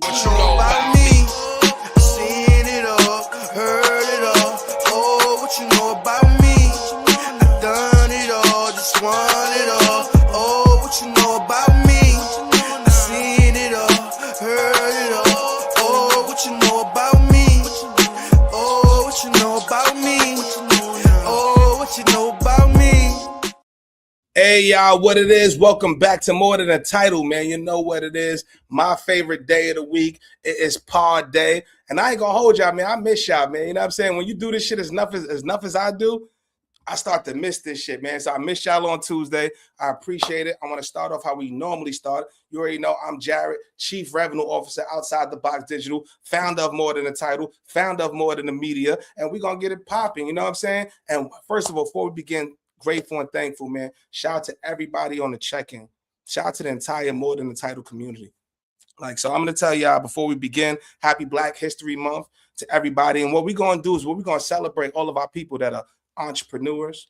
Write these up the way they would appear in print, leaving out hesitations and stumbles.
What you know about me? I seen it all, heard it all. Oh, what you know about me? I done it all, just want it all. Oh, what you know about me? I seen it all, heard it all. Oh, what you know about me? Oh, what you know about me? Oh, what you know about me? Hey, y'all, what it is? Welcome back to More Than a Title, man. You know what it is. My favorite day of the week. It is pod day. And I ain't gonna hold y'all, man. I miss y'all, man. You know what I'm saying? When you do this shit as enough as I do, I start to miss this shit, man. So I miss y'all on Tuesday. I appreciate it. I want to start off how we normally start. You already know I'm Jared, Chief Revenue Officer Outside the Box Digital, founder of More Than a Title, founder of More Than the Media, and we're going to get it popping, you know what I'm saying? And first of all, before we begin, grateful and thankful, man. Shout out to everybody on the check-in. Shout out to the entire More Than the Title community. So I'm going to tell y'all before we begin, happy Black History Month to everybody. And what we're going to do is we're going to celebrate all of our people that are entrepreneurs,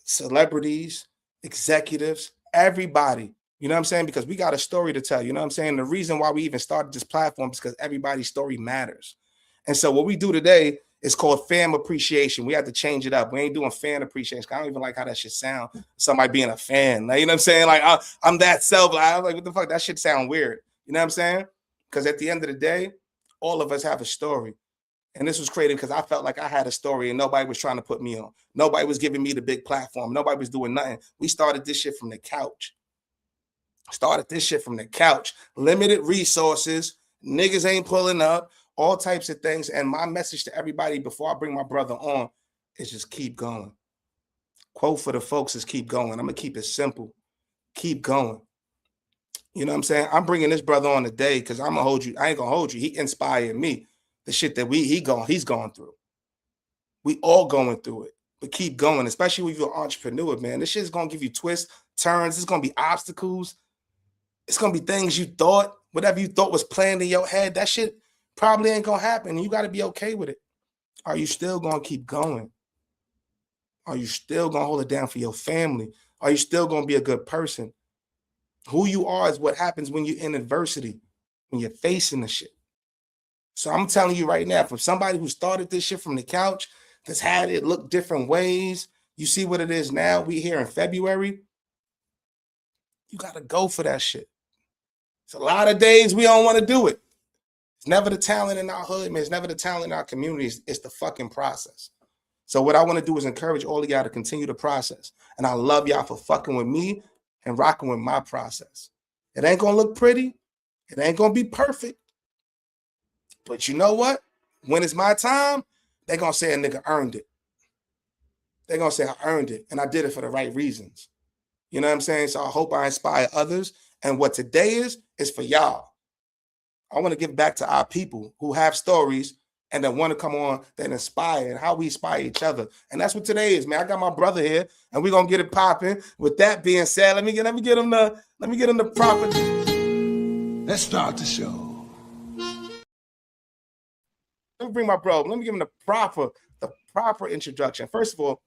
celebrities, executives, everybody. You know what I'm saying? Because we got a story to tell. You know what I'm saying? The reason why we even started this platform is because everybody's story matters. And so what we do today is called fan appreciation. We have to change it up. We ain't doing fan appreciation. I don't even like how that shit sound. Somebody being a fan. Like, you know what I'm saying? Like, I'm that self. I'm like, what the fuck? That shit sound weird. You know what I'm saying? Because at the end of the day, all of us have a story. And this was created because I felt like I had a story and nobody was trying to put me on. Nobody was giving me the big platform. Nobody was doing nothing. We started this shit from the couch. Limited resources. Niggas ain't pulling up. All types of things. And my message to everybody before I bring my brother on is just keep going. Quote for the folks is keep going. I'm going to keep it simple. Keep going. You know what I'm saying? I'm bringing this brother on today because I'm going to hold you. I ain't going to hold you. He inspired me. The shit that he's going through. We all going through it. But keep going, especially if you're an entrepreneur, man. This shit is going to give you twists, turns. It's going to be obstacles. It's going to be things you thought, whatever you thought was planned in your head, that shit probably ain't going to happen. You got to be okay with it. Are you still going to keep going? Are you still going to hold it down for your family? Are you still going to be a good person? Who you are is what happens when you're in adversity, when you're facing the shit. So I'm telling you right now, from somebody who started this shit from the couch, that's had it look different ways, you see what it is now, we here in February, you got to go for that shit. It's a lot of days we don't want to do it. It's never the talent in our hood, man. It's never the talent in our communities. It's the fucking process. So what I want to do is encourage all of y'all to continue the process. And I love y'all for fucking with me and rocking with my process. It ain't going to look pretty. It ain't going to be perfect. But you know what? When it's my time, they're going to say a nigga earned it. They're going to say I earned it, and I did it for the right reasons. You know what I'm saying? So I hope I inspire others. And what today is for y'all. I want to give back to our people who have stories and that want to come on that inspire and how we inspire each other. And that's what today is, man. I got my brother here, and we're going to get it popping. With that being said, let me get him the proper. Let's start the show. Let me bring my bro. Let me give him the proper introduction. First of all,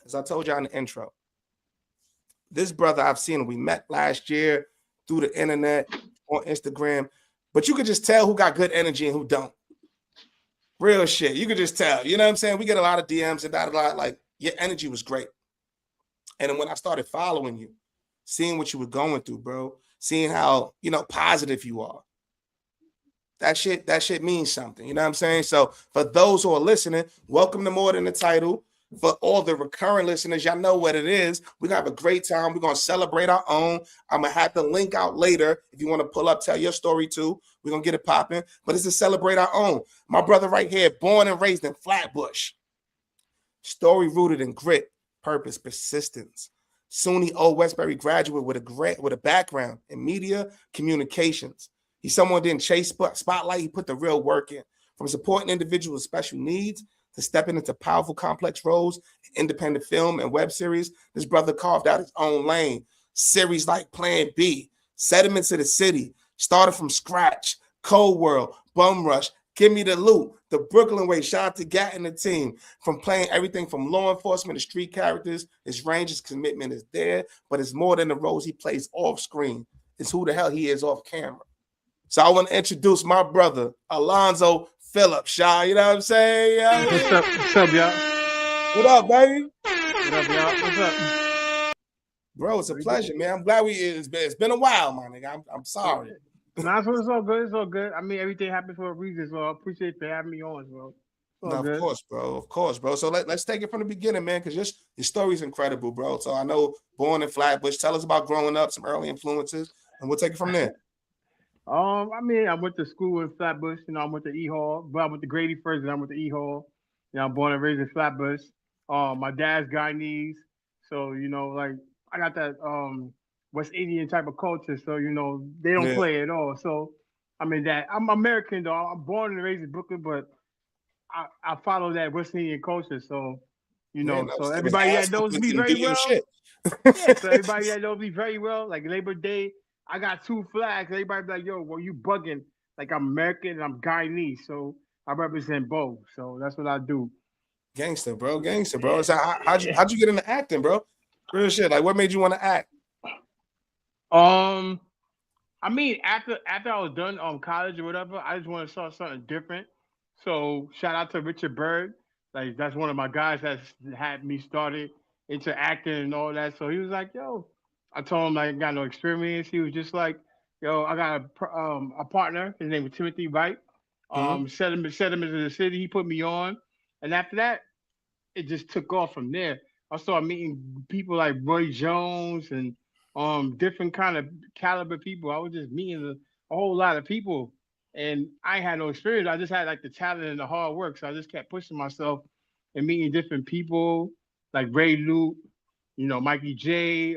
as I told y'all in the intro, this brother I've seen, we met last year through the internet on Instagram, but you could just tell who got good energy and who don't. Real shit. You could just tell. You know what I'm saying? We get a lot of DMs and a lot. Like, your energy was great. And then when I started following you, seeing what you were going through, bro, seeing how, positive you are, that shit means something. You know what I'm saying? So for those who are listening, welcome to More Than the Title. For all the recurring listeners, y'all know what it is. We're going to have a great time. We're going to celebrate our own. I'm going to have the link out later. If you want to pull up, tell your story too. We're going to get it popping. But it's to celebrate our own. My brother right here, born and raised in Flatbush. Story rooted in grit, purpose, persistence. SUNY Old Westbury graduate with a background in media communications. He's someone who didn't chase spotlight. He put the real work in. From supporting individuals with special needs to stepping into powerful, complex roles in independent film and web series, this brother carved out his own lane. Series like Plan B, Sediments of the City, started from scratch, Cold World, Bum Rush, Give Me the Loot, The Brooklyn Way. Shout out to Gat and the team. From playing everything from law enforcement to street characters, his range, his commitment is there, but it's more than the roles he plays off screen. It's who the hell he is off camera. So I want to introduce my brother, Alonzo Phillips, Shaw. You know what I'm saying? Yeah. What's up, y'all? What up, baby? What up, y'all? What's up? Bro, it's a pleasure, man. I'm glad it's been a while, my nigga. I'm sorry. Nah, so it's all good. It's all good. I mean, everything happens for a reason, so I appreciate you having me on, bro. It's all No, good. of course, bro. So let's take it from the beginning, man, because your story's incredible, bro. So I know born in Flatbush. Tell us about growing up, some early influences, and we'll take it from there. I mean, I went to school in Flatbush. I went to E Hall, but I went to Grady first, and I went to E Hall. I'm born and raised in Flatbush. My dad's Guyanese, so like I got that West Indian type of culture. So they don't Yeah, play at all. So I mean that I'm American though. I'm born and raised in Brooklyn, but I follow that West Indian culture. So man, so it was everybody ass that knows whoopings me and very do your well. shit. Yeah, so everybody that knows me very well, like Labor Day, I got 2 flags. Everybody be like, yo, well, you bugging. Like I'm American and I'm Guyanese, so I represent both. So that's what I do. Gangster, bro. Gangster, bro. So how'd you get into acting, bro? Real shit. Like what made you want to act? Um, I mean, after I was done college or whatever, I just want to start something different. So shout out to Richard Bird. Like that's one of my guys that's had me started into acting and all that. So he was like, "Yo," I told him like, I got no experience. He was just like, "Yo, I got a partner. His name was Timothy Wright. Hmm. Set him into the city. He put me on, and after that, it just took off from there. I started meeting people like Roy Jones and different kind of caliber people. I was just meeting a whole lot of people, and I had no experience. I just had like the talent and the hard work, so I just kept pushing myself and meeting different people like Ray Luke, Mikey J,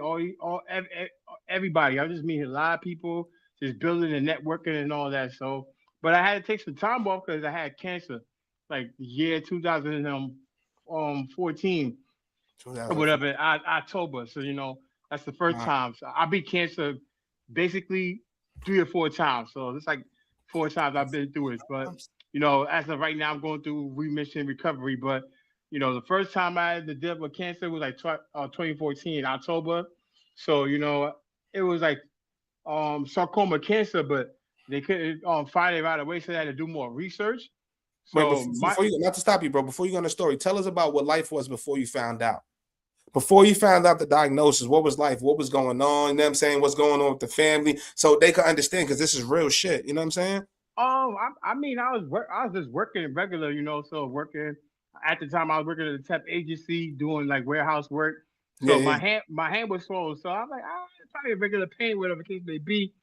everybody. I was just meeting a lot of people, just building and networking and all that. So, but I had to take some time off because I had cancer, like the year 2014 or 2004. whatever, October. So that's the first time. So I beat cancer basically 3 or 4 times. So it's like 4 times I've been through it. But as of right now, I'm going through remission recovery. But the first time I had to deal with cancer was like 2014 October. So it was like sarcoma cancer, but they couldn't find it right away, so they had to do more research. Wait, So before you, not to stop you, bro. Before you go on the story, tell us about what life was before you found out. Before you found out the diagnosis, what was life? What was going on? You know what I'm saying? What's going on with the family? So they could understand because this is real shit. You know what I'm saying? I mean, I was just working regular, so working at the time I was working at a temp agency doing like warehouse work. Yeah, So yeah. my hand was swollen. So I'm like, it's probably a regular pain, whatever the case may be.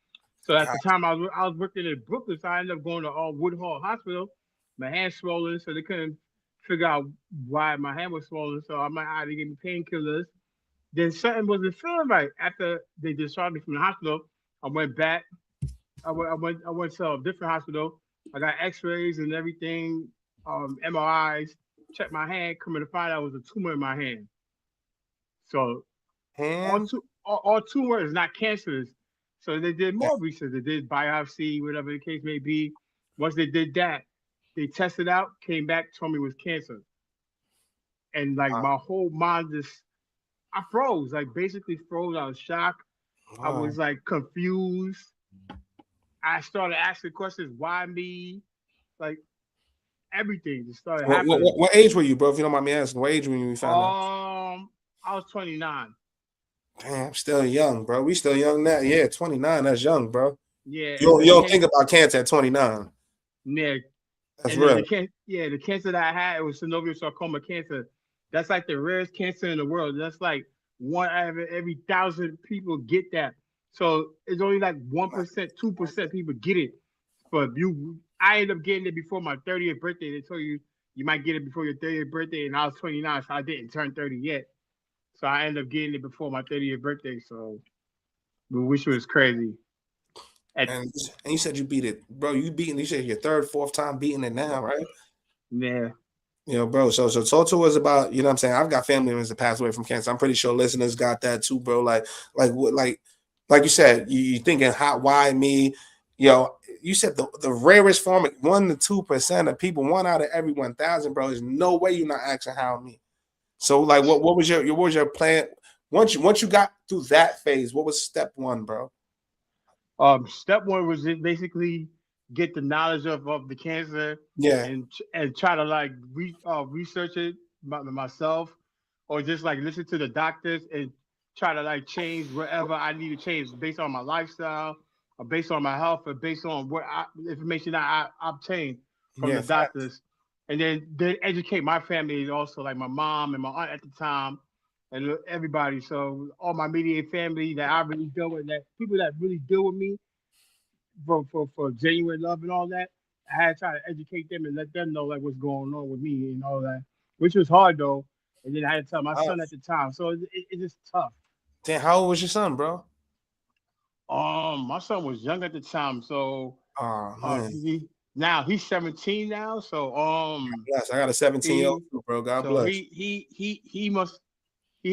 So at the time I was working in Brooklyn, so I ended up going to Woodhall Hospital. My hand swollen, so they couldn't figure out why my hand was swollen. So I'm like, they gave me painkillers. Then something wasn't feeling right. After they discharged me from the hospital, I went back. I went to a different hospital. I got X-rays and everything, MRIs. Checked my hand. Coming to find out it was a tumor in my hand. So Hand. all tumor is not cancerous. So they did Yeah. more research. They did biopsy, whatever the case may be. Once they did that, they tested out, came back, told me it was cancer. And like my whole mind just, I froze. Like basically froze. I was shocked. I Wow. was like confused. I started asking questions. Why me? Like everything just started happening. What age were you, bro? If you don't mind me asking, what age were you when you found out? I was 29. Damn, still young, bro. We still young now. Yeah, 29. That's young, bro. Yeah, You and don't, you don't think about cancer at 29. yeah, That's and the real. the cancer that I had, it was synovial sarcoma cancer. That's like the rarest cancer in the world. That's like one out of every 1,000 people get that. So it's only like 1%, 2% people get it. But I ended up getting it before my 30th birthday. They told you might get it before your 30th birthday, and I was 29, so I didn't turn 30 yet. So I ended up getting it before my 30th birthday. So, which was crazy. And you said you beat it, bro. You said your third, fourth time beating it now, right? Yeah. Bro. So talk to us about, you know what I'm saying? I've got family members that passed away from cancer. I'm pretty sure listeners got that too, bro. Like you said, you thinking why me? You said the rarest form, 1 to 2% of people, 1 out of every 1,000, bro. There's no way you're not asking how me. So like what was your plan? Once you got through that phase, what was step one, bro? Step one was just basically get the knowledge of the cancer Yeah. and try to like research it myself, or just like listen to the doctors and try to like change whatever I need to change based on my lifestyle, or based on my health, or based on information that I obtained from Yeah. the Facts. doctors, and then educate my family also, like my mom and my aunt at the time, and everybody. So all my immediate family that I really deal with, that people that really deal with me for genuine love and all that. I had to try to educate them and let them know like what's going on with me and all that, which was hard though. And then I had to tell my son at the time, so it's just tough. Damn, how old was your son, bro? My son was young at the time, so Oh man. now he's 17 now. So Bless. I got a 17-year-old he too, bro. God so bless. he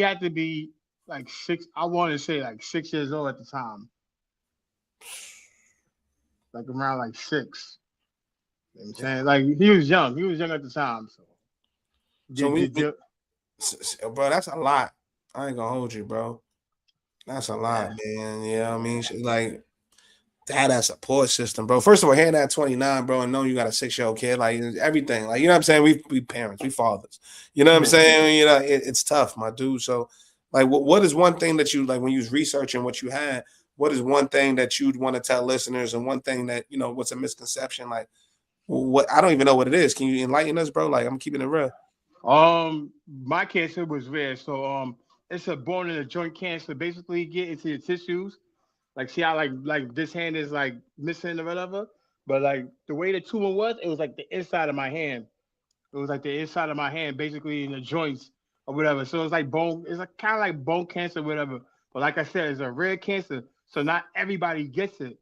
had to be like six. I want to say like 6 years old at the time, like around like six. You know what I'm saying, like he was young. He was young at the time. So So did, did, did, bro, that's a lot. I ain't gonna hold you, bro. That's a lot, yeah. man. You know what I mean? Like that support system, bro. First of all, hearing that 29, bro, and knowing you got a 6-year-old kid, like everything, like you know what I'm saying. We parents, we fathers. You know what I'm Yeah. saying? You know, it's tough, my dude. So, like, what is one thing that you like when you was researching what you had? What is one thing that you'd want to tell listeners, and one thing that what's a misconception? Like, what I don't even know what it is. Can you enlighten us, bro? Like, I'm keeping it real. My cancer was rare, so it's a bone in a joint cancer. Basically, get into your tissues. Like, see how like this hand is like missing or whatever, but like the way the tumor was, it was like the inside of my hand. It was like the inside of my hand, basically in the joints or whatever. So it's like bone. It's like kind of like bone cancer, whatever. But like I said, it's a rare cancer, so not everybody gets it.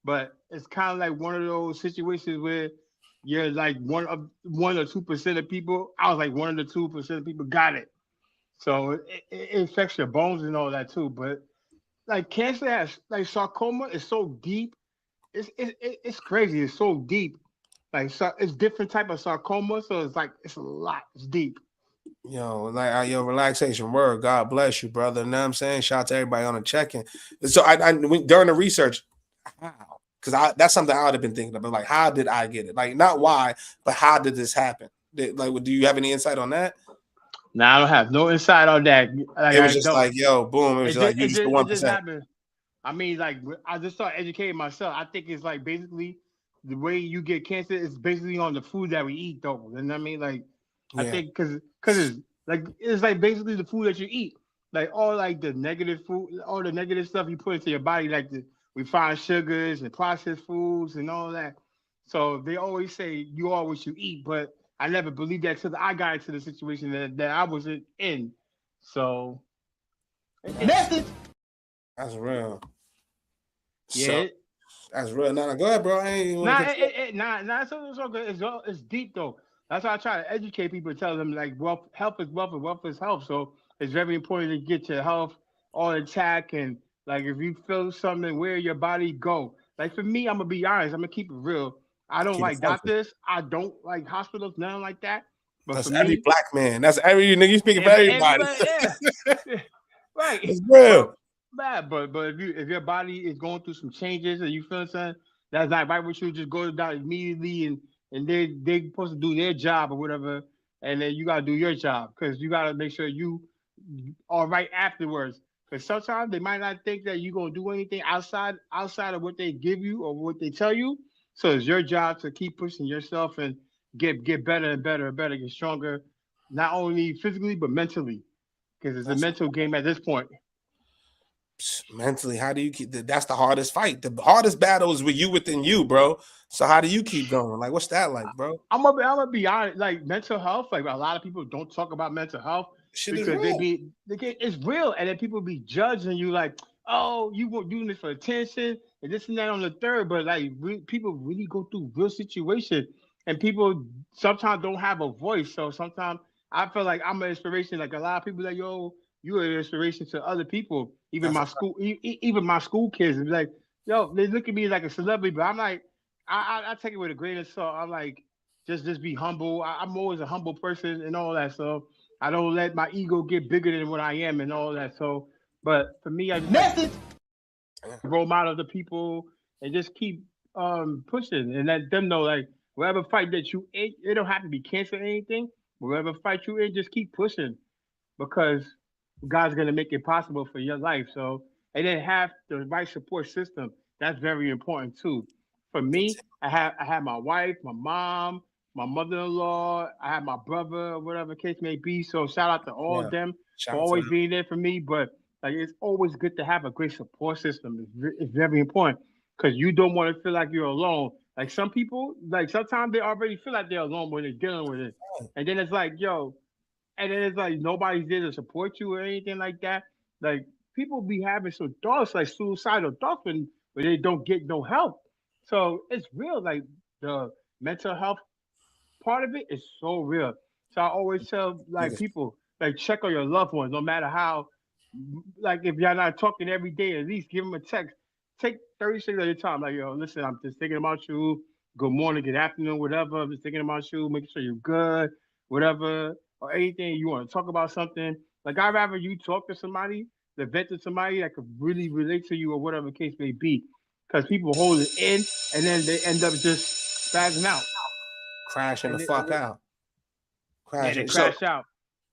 But it's kind of like one of those situations where you're like 1 or 2% of people. I was like 1 or 2% of people got it. So it affects your bones and all that too. But like cancer has like sarcoma is so deep. It's crazy. It's so deep. Like so, it's different type of sarcoma. So it's like it's a lot. It's deep. Yo, relaxation word. God bless you, brother. You know what I'm saying? Shout out to everybody on the check-in. So during the research, how? Because that's something I would have been thinking about. Like, how did I get it? Like, not why, but how did this happen? Do you have any insight on that? Now I don't have no insight on that. Like It was I just don't. like, yo, boom. It was just like you just the It one just percent. happened. I mean, like I just started educating myself. I think it's like basically the way you get cancer is basically on the food that we eat, though. You know what I mean? Like I Yeah, think because it's like basically the food that you eat, like all like the negative food, all the negative stuff you put into your body, like the refined sugars and processed foods and all that. So they always say you are what you eat, but I never believed that till I got into the situation that I was in. So Message. that's real. So yeah. that's real. No, go ahead, bro. I ain't want to cut you off. It's all good. It's deep though. That's why I try to educate people, tell them like wealth, health is wealth, and wealth is health. So it's very important to get your health on intact, and like if you feel something, where your body go. Like for me, I'm gonna be honest. I'm gonna keep it real. I don't Keep it like funky. doctors. I don't like hospitals, nothing like that. But for That's every me, black man. That's every nigga. You speaking for everybody. everybody, yeah, right. It's real. But but if your body is going through some changes and you feel something that's not right with you, just go to the doctor immediately and they supposed to do their job or whatever, and then you gotta do your job because you gotta make sure you are right afterwards. Because sometimes they might not think that you're gonna do anything outside of what they give you or what they tell you. So it's your job to keep pushing yourself and get better and better and better, get stronger, not only physically but mentally, because it's a That's mental game at this point. mentally. How do you keep? That's the hardest fight. The hardest battle is with you within you, bro. So how do you keep going? Like, what's that like, bro? I'm gonna be honest. Like mental health, like a lot of people don't talk about mental health Shit is because real. it's real, and then people be judging you like, oh, you were doing this for attention and this and that on the third. But like people really go through real situation, and people sometimes don't have a voice. So sometimes I feel like I'm an inspiration. Like a lot of people like, yo, you're an inspiration to other people. Even That's my school, even my school kids, be like, yo, they look at me like a celebrity, but I'm like. I take it with a grain of salt. I'm like, just be humble. I'm always a humble person and all that. So I don't let my ego get bigger than what I am and all that. So, but for me, I just like Message. role model to people, and just keep pushing and let them know like whatever fight that you in, it don't have to be cancer or anything. Whatever fight you in, just keep pushing because God's gonna make it possible for your life. So and then have the right support system. That's very important too. For me, I had my wife, my mom, my mother-in-law, I had my brother, whatever case may be. So shout out to all Yeah. of them Shout for out to always them. being there for me. But like it's always good to have a great support system. It's very important because you don't want to feel like you're alone. Like some people, like sometimes they already feel like they're alone when they're dealing with it, and then it's like, yo, and then it's like nobody's there to support you or anything like that. Like people be having some thoughts, like suicidal thoughts, when they don't get no help. So it's real. Like the mental health part of it is so real. So I always tell like Niggas, people, like check on your loved ones, no matter how. Like if y'all not talking every day, at least give them a text. Take 30 seconds of your time. Like yo, listen, I'm just thinking about you. Good morning, good afternoon, whatever. I'm just thinking about you, making sure you're good, whatever, or anything you want to talk about something. Like I'd rather you talk to somebody, to vent to somebody that could really relate to you or whatever case may be. Because people hold it in and then they end up just spazzing out. crashing the And fuck out. yeah, they Crashing. crash out.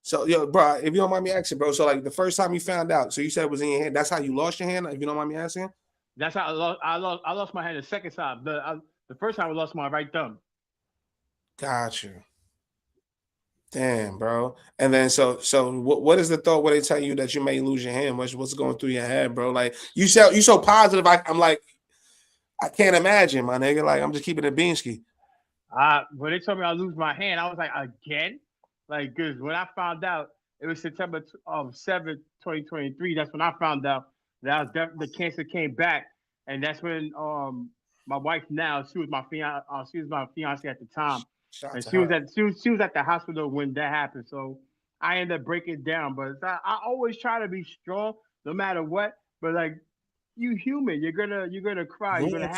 So, yo, bro, if you don't mind me asking, bro, so like the first time you found out, so you said it was in your hand. That's how you lost your hand, if you don't mind me asking? That's how I lost my hand the second time. The first time I lost my right thumb. Got you. Damn, bro. And then so what is the thought when they tell you that you may lose your hand? What's going through your head, bro? Like you so positive. I'm like, I can't imagine, my nigga. Like I'm just keeping it beansky. When they told me I lose my hand, I was like, again? Like, cause when I found out it was September 7th, 2023, that's when I found out that the cancer came back. And that's when my wife now, she was my fiance at the time. Shout out And to she was her. at she was at the hospital when that happened. So I ended up breaking down. But I always try to be strong no matter what. But like you human, you're gonna cry, you're gonna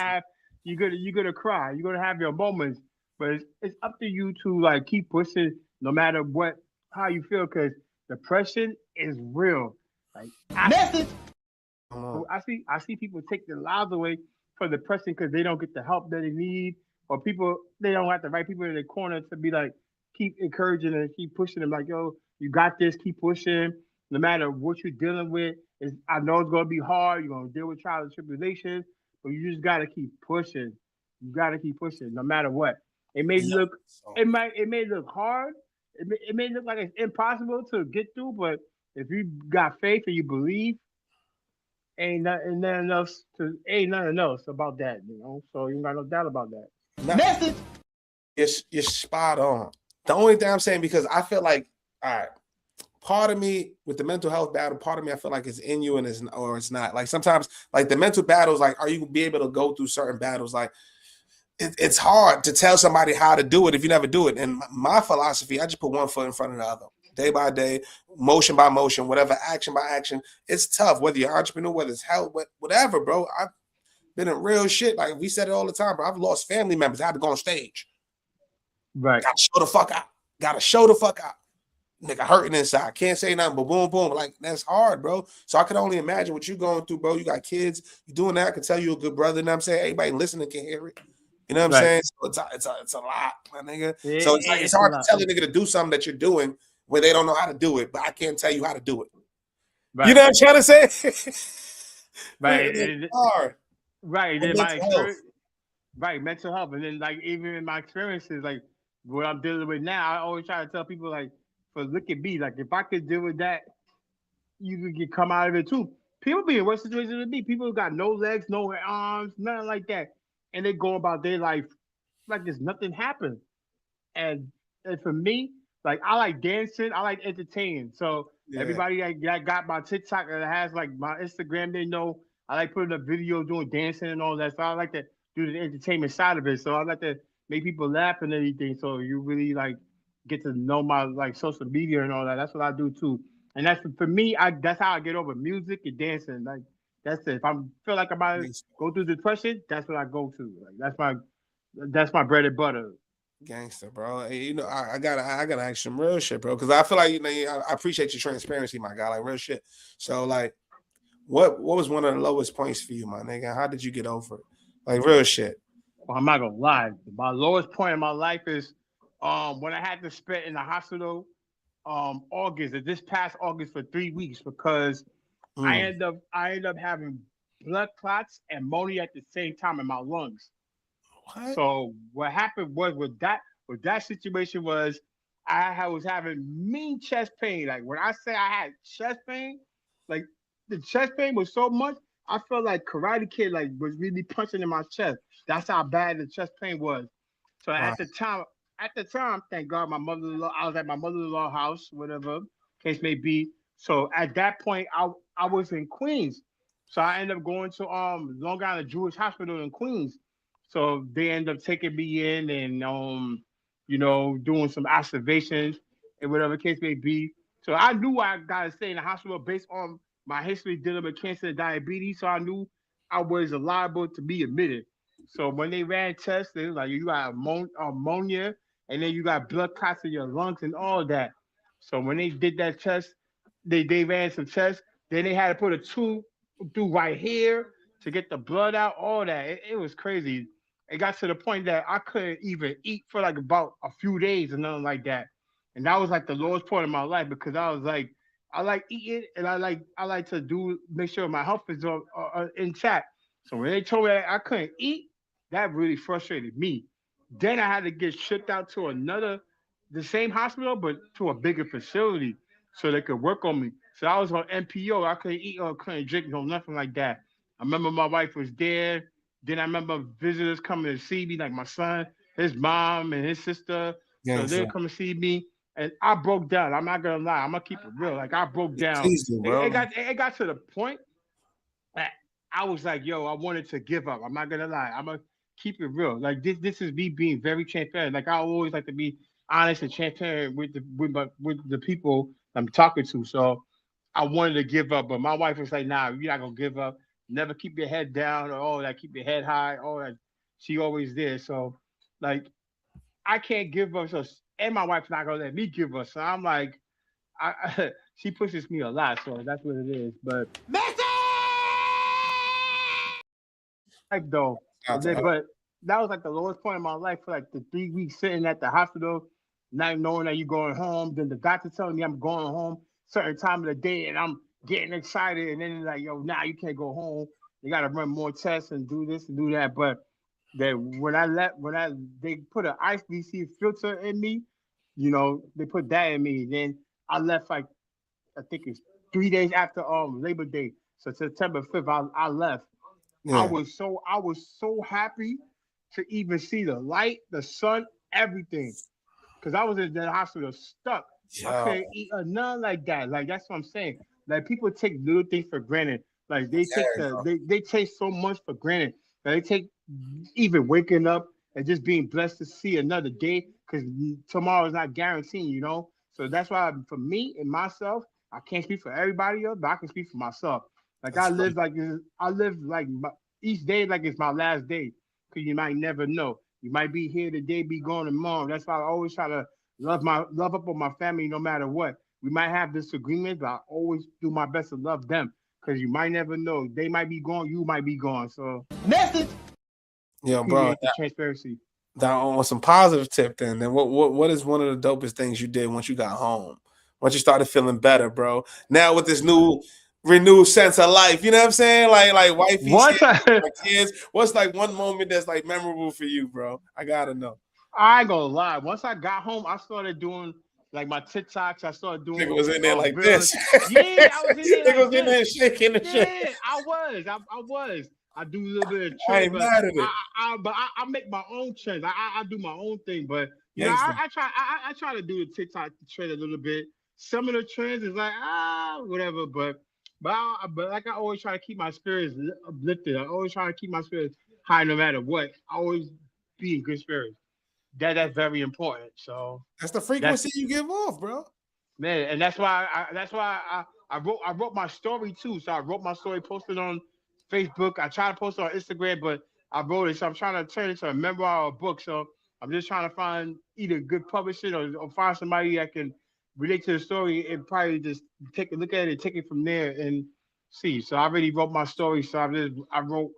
cry, you're gonna have your moments, but it's up to you to like keep pushing no matter what how you feel because depression is real. Like I Message. Come on. I see people take their lives away for depression because they don't get the help that they need, or people they don't have the right people in their corner to be like keep encouraging and keep pushing them. Like yo, you got this. Keep pushing. No matter what you're dealing with, I know it's gonna be hard. You're gonna deal with trials and tribulations, but you just gotta keep pushing. You gotta keep pushing, no matter what. It may Yeah. look So, it may look hard. It may look like it's impossible to get through, but if you got faith and you believe, ain't nothing else about that. So you got no doubt about that. nah, Message. you're spot on. The only thing I'm saying because I feel like, all right, part of me with the mental health battle, part of me I feel like it's in you and it's not. Like sometimes, like the mental battles, like are you gonna be able to go through certain battles? Like it's hard to tell somebody how to do it if you never do it. And my philosophy, I just put one foot in front of the other, day by day, motion by motion, whatever, action by action. It's tough, whether you're an entrepreneur, whether it's health, whatever, bro. I've been in real shit. Like we said it all the time, bro. I've lost family members. I had to go on stage. Right. Gotta show the fuck out. Gotta show the fuck out. Nigga hurting inside. Can't say nothing, but boom, boom. Like that's hard, bro. So I can only imagine what you're going through, bro. You got kids. You doing that. I can tell you a good brother. You know what I'm saying? Everybody listening can hear it. You know what I'm Right. saying? So it's a lot, my nigga. So it's like it's It's a hard to lot. tell a nigga to do something that you're doing when they don't know how to do it, but I can't tell you how to do it. You Right. know what I'm trying to say? Right. It's hard. Right. And Then my mental health. experience. Right. Mental health, and then like even in my experiences, like what I'm dealing with now, I always try to tell people like, for look at me, like if I could deal with that, you could get come out of it too. People be in worse situations than me. People who got no legs, no arms, nothing like that, and they go about their life like there's nothing happened. And for me, like I like dancing, I like entertaining. So Yeah. everybody that got my TikTok that has like my Instagram, they know I like putting up video doing dancing and all that. So I like to do the entertainment side of it. So I like to make people laugh and everything. So you really like get to know my like social media and all that. That's what I do too. And that's for me. That's how I get over music and dancing. Like that's it. If I feel like I'm about to go through depression, that's what I go to. Like that's my bread and butter. Gangster, bro. Hey, you know, I gotta ask some real shit, bro. Because I feel like I appreciate your transparency, my guy. Like real shit. So, like, What was one of the lowest points for you, my nigga? How did you get over it? Like real shit. Well, I'm not gonna lie. My lowest point in my life is when I had to spend in the hospital August, this past August for 3 weeks because Mm. I end up having blood clots and ammonia at the same time in my lungs. What? So what happened was with that situation was was having mean chest pain. Like when I say I had chest pain, like the chest pain was so much I felt like Karate Kid like was really punching in my chest. That's how bad the chest pain was. So Wow. at the time, thank God, my mother-in-law, I was at my mother-in-law house, whatever case may be. So at that point, I was in Queens. So I ended up going to Long Island Jewish Hospital in Queens. So they end up taking me in and doing some observations and whatever case may be. So I knew I gotta stay in the hospital based on my history dealing with cancer and diabetes. So I knew I was liable to be admitted. So when they ran tests, they was like you got ammonia and then you got blood clots in your lungs and all that. So when they did that test, they ran some tests. Then they had to put a tube through right here to get the blood out. All that it was crazy. It got to the point that I couldn't even eat for like about a few days and nothing like that. And that was like the lowest point of my life because I was like, I like eating and I like to do make sure my health is intact. So when they told me that I couldn't eat, that really frustrated me. Then I had to get shipped out to the same hospital, but to a bigger facility so they could work on me. So I was on NPO. I couldn't eat or couldn't drink, no nothing like that. I remember my wife was there. Then I remember visitors coming to see me, like my son, his mom, and his sister. So Gangster. they'd come and see me, and I broke down. I'm not gonna lie. I'm gonna keep it real. Like I broke down. Please do, bro. It got to the point that I was like, yo, I wanted to give up. I'm not gonna lie. I'm gonna keep it real. Like this is me being very transparent. Like I always like to be honest and transparent with the people I'm talking to. So I wanted to give up, but my wife was like, nah, you're not gonna give up. Never keep your head down or all that, keep your head high, all that. She always did. So like I can't give up. So and my wife's not gonna let me give up. So I'm like, she pushes me a lot. So that's what it is. But life though. Shout out to But that was like the lowest point in my life for like the 3 weeks sitting at the hospital, not knowing that you're going home. Then the doctor telling me I'm going home certain time of the day, and I'm getting excited. And then like, yo, nah, you can't go home. You got to run more tests and do this and do that. But then when I left, they put an ICBC filter in me, they put that in me. Then I left like I think it's 3 days after Labor Day, so September 5th, I left. yeah. I was so happy to even see the light, the sun, everything. Cause I was in the hospital stuck. I Yo, couldn't eat none like that. Like that's what I'm saying. Like people take little things for granted. Like they take bro. they take so much for granted. Like, they take even waking up and just being blessed to see another day because tomorrow is not guaranteed. So that's why for me and myself, I can't speak for everybody else, but I can speak for myself. Like That's funny. I live like each day like it's my last day because you might never know. You might be here today, be gone tomorrow. That's why I always try to love up on my family no matter what. We might have disagreements, but I always do my best to love them because you might never know. They might be gone, you might be gone. So Message. Yo, bro. create the transparency. That on some positive tip then what is one of the dopest things you did once you got home? Once you started feeling better, bro. Now with this new renewed sense of life, you know what I'm saying? Like wifey's Once here, I, my kids. What's like one moment that's like memorable for you, bro? I gotta know. I ain't gonna lie. Once I got home, I started doing like my TikToks. I started Nigga doing was in there like reels. this. Yeah, I was in there Nigga like was in this. there shaking the shit. Yeah, I was. I was. I do a little bit of I trend, ain't but mad at it. I make my own trends. I do my own thing, but Gangster. I try to do the TikTok trend a little bit. Some of the trends is like whatever, but like I always try to keep my spirits uplifted. I always try to keep my spirits high no matter what. I always be in good spirits. That's very important. So That's the that's frequency you give off, bro. man, and that's why I wrote my story too. So I wrote my story, posted on Facebook. I tried to post it on Instagram, but I wrote it. So I'm trying to turn it into a memoir or a book. So I'm just trying to find either good publishing or find somebody that can relate to the story and probably just take a look at it and take it from there. And see. So I already wrote my story. So I wrote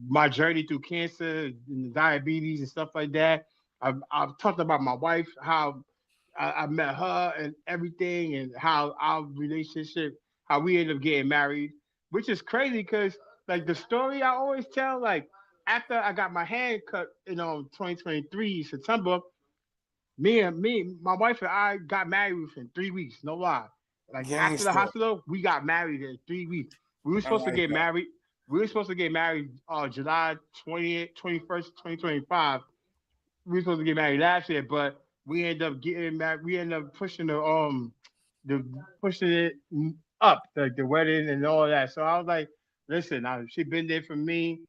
my journey through cancer and diabetes and stuff like that. I've talked about my wife, how I met her and everything, and how our relationship, how we ended up getting married, which is crazy because like the story I always tell, like after I got my hand cut, 2023 September, my wife and I got married within 3 weeks, no lie. Like after the Gangster. hospital, we got married in 3 weeks. We were I supposed to like get that. married. We were supposed to get married July 20th, 21st, 2025. We were supposed to get married last year, but we ended up getting married. We ended up pushing the pushing it up, like the wedding and all that. So I was like, listen, she been there for me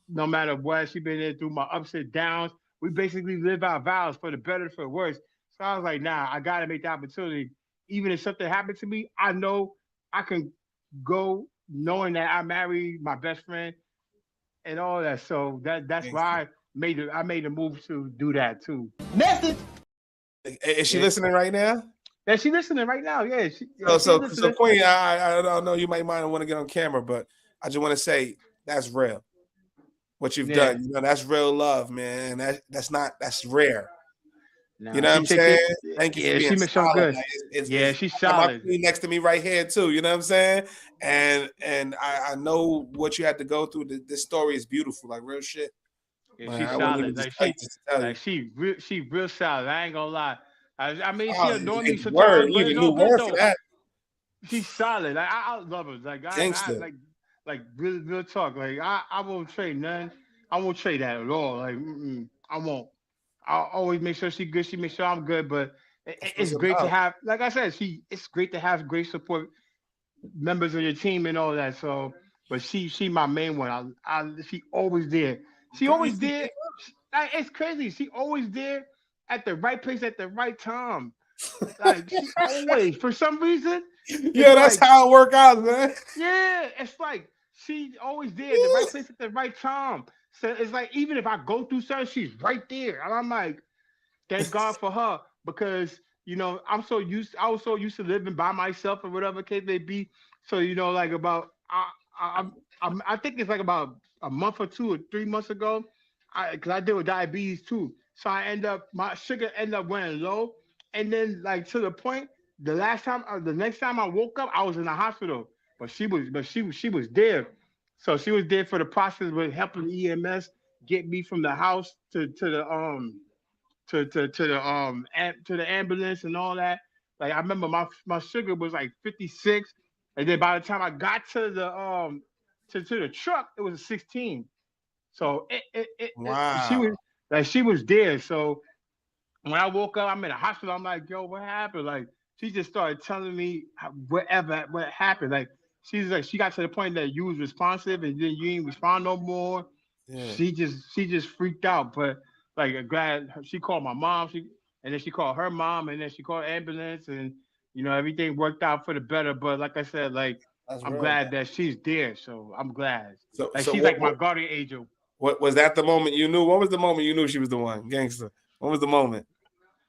no matter what. She been there through my ups and downs. We basically live our vows for the better, for the worse. So I was like, nah, I gotta make the opportunity. Even if something happened to me, I know I can go knowing that I married my best friend and all that. So that's Gangster. why I made a move to do that too. Message. Is she Yeah. listening right now? Yeah, she listening right now. Yeah, she So listening. Queen, I don't know. You might mind want to get on camera, but I just want to say that's real. What you've Yeah. done, that's real love, man. That's rare. You Nah, know what she I'm take it. saying? Thank you for Yeah, being she makes sure I'm solid. good. Like, Yeah, she's I got my solid. queen next to me right here too. You know what I'm saying? And I know what you had to go through. This story is beautiful, like real shit. Yeah, Man, she's I wouldn't even solid. just tell you, just to tell you. She real solid. I ain't gonna lie. I mean, she Oh, annoyed me word. sometimes, You but need it's a all new good word for though. that. She's solid. Like I love her. Like I Gangster. like real talk. Like I won't trade none. I won't trade that at all. Like I won't. I'll always make sure she good. She makes sure I'm good. But That's what it's it's great to about. have, like I said, it's great to have great support members of your team and all that. So, but she my main one. She always there. She always Gangster. there. Like, it's crazy. She always there at the right place at the right time. Like she always, for some reason, it's Yeah, that's like, how it work out, man. yeah, it's like she always there at the right place at the right time. So it's like even if I go through something, she's right there, and I'm like, thank God for her because I was so used to living by myself or whatever case may be. So like about I think it's like about a month or 2 or 3 months ago, because I deal with diabetes too. So my sugar ended up running low, and then like to the point the next time I woke up, I was in the hospital, she was there. So she was there for the process with helping the EMS get me from the house to the to the ambulance and all that. Like I remember my sugar was like 56, and then by the time I got to the to the truck, it was a 16. So Wow. she was there. So when I woke up, I'm in the hospital. I'm like, yo, what happened? Like she just started telling me what happened. Like she's like she got to the point that you was responsive and then you didn't respond no more. Yeah. She just freaked out. But like glad she called my mom. And then she called her mom, and then she called ambulance, and everything worked out for the better. But like I said, like That's I'm real. glad that she's there. So I'm glad. So Like so she's like my guardian angel. what was that the moment you knew? What was the moment you knew she was the one? Gangster. What was the moment?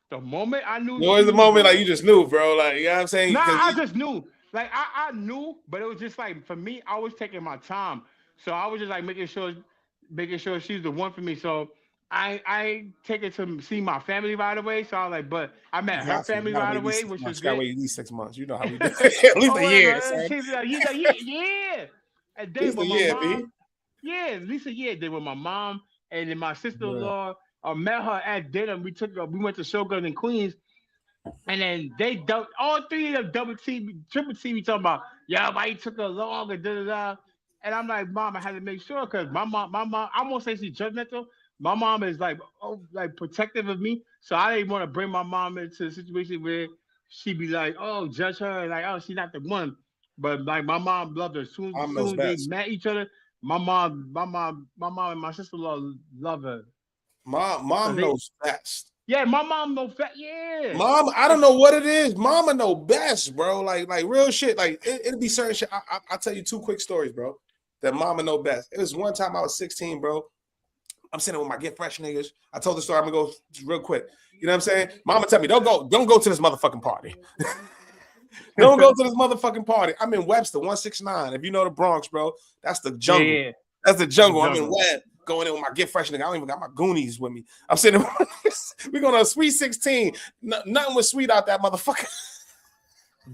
The moment I knew What she was the was moment the like you just knew, bro? Like, you know what I'm saying? Nah, Because I just knew. Like I knew, but it was just like for me, I was taking my time. So I was just like making sure she's the one for me. So I take her to see my family right away. So I was like, but I met you her got to. You family gotta right wait at least away, 6 which months. was You gotta good. wait at least 6 months. You know how we do. At least Oh a whatever. year, son. She's like, yeah. And At then least a with my year, B. mom, yeah, at least a year. Then with my mom and then my Yeah. sister-in-law, I met her at dinner. We went to Shogun in Queens. And then all three of them double team, triple team, me talking about, yeah, why you took her long and da da da. And I'm like, mom, I had to make sure because my mom, I won't say she's judgmental. My mom is like, like protective of me, so I didn't want to bring my mom into a situation where she be like, oh, judge her, and like, oh, she's not the one. But like my mom loved her. Mom knows Soon as they best. met each other, my mom and my sister-in-law love her. So Mom knows best. yeah, my mom no fat, yeah. Mom, I don't know what it is. Mama know best, bro. Like real shit. Like it'll be certain shit. I'll tell you two quick stories, bro. That mama know best. It was one time I was 16, bro. I'm sitting with my Get Fresh niggas. I told the story. I'm gonna go real quick. You know what I'm saying? Mama tell me, don't go to this motherfucking party. Don't go to this motherfucking party. I'm in Webster, 169. If you know the Bronx, bro, that's the jungle. Yeah. That's the jungle. I'm in jungle. Web, going in with my Get Fresh nigga. I don't even got my Goonies with me. I'm sitting. We're going to a Sweet 16. Nothing was sweet out that motherfucker.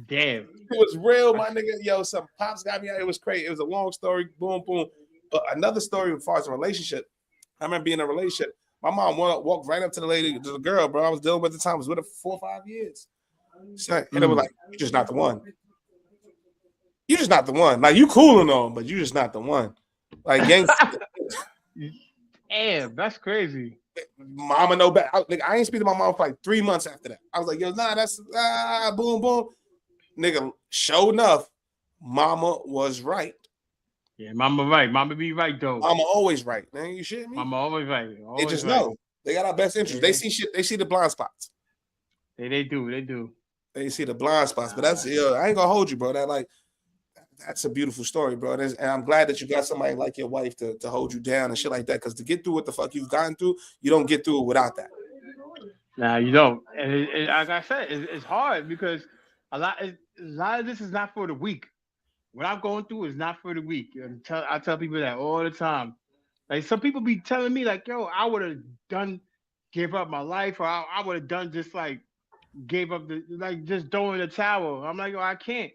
Damn. It was real, my nigga. Yo, some pops got me out. It was crazy. It was a long story. Boom, boom. But another story as far as a relationship. I remember being in a relationship. My mom walked right up to the lady, to the girl, bro. I was dealing with at the time. I was with her for 4 or 5 years. And it was like, you're just not the one. You're just not the one. Like, you cooling on, but you're just not the one. Like, gang. Damn, that's crazy. Mama know better. I ain't speak to my mom for like 3 months after that. I was like, yo, nah, that's boom, boom. Nigga, sure enough, mama was right. Yeah, mama right. Mama be right though. Mama always right. Man, you shitting me? Mama always right. Always they just right. know. They got our best interest. Yeah. They see shit. They see the blind spots. They do. They see the blind spots. But that's I ain't gonna hold you, bro. That's a beautiful story, bro. And I'm glad that you got somebody like your wife to hold you down and shit like that. Because to get through what the fuck you've gotten through, you don't get through it without that. Nah, you don't. And like I said, it's hard because a lot of this is not for the weak. What I'm going through is not for the weak. I tell people that all the time. Like some people be telling me, like, yo, I would have gave up my life, or I would have done just like gave up just throwing the towel. I'm like, yo, I can't.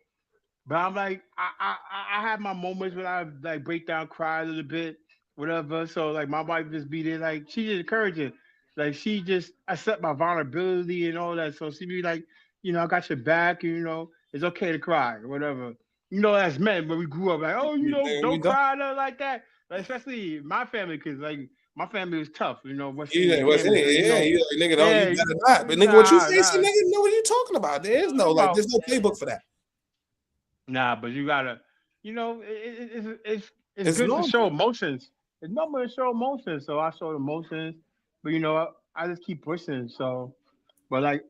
But I'm like, I have my moments when I like break down, cry a little bit, whatever. So like my wife just be there, like she just encouraging. Like she just accept my vulnerability and all that. So she be like, I got your back, it's okay to cry or whatever. As men, when we grew up, like, oh, don't cry, nothing like that. Like, especially my family, because like my family was tough, what's in Yeah, family, nigga, don't you better not. But nigga, what you facing, nigga, know what you talking about. There's no playbook for that. Nah, but you gotta, it's good normal. to show emotions. It's normal to show emotions, so I show emotions, but I just keep pushing. So, but I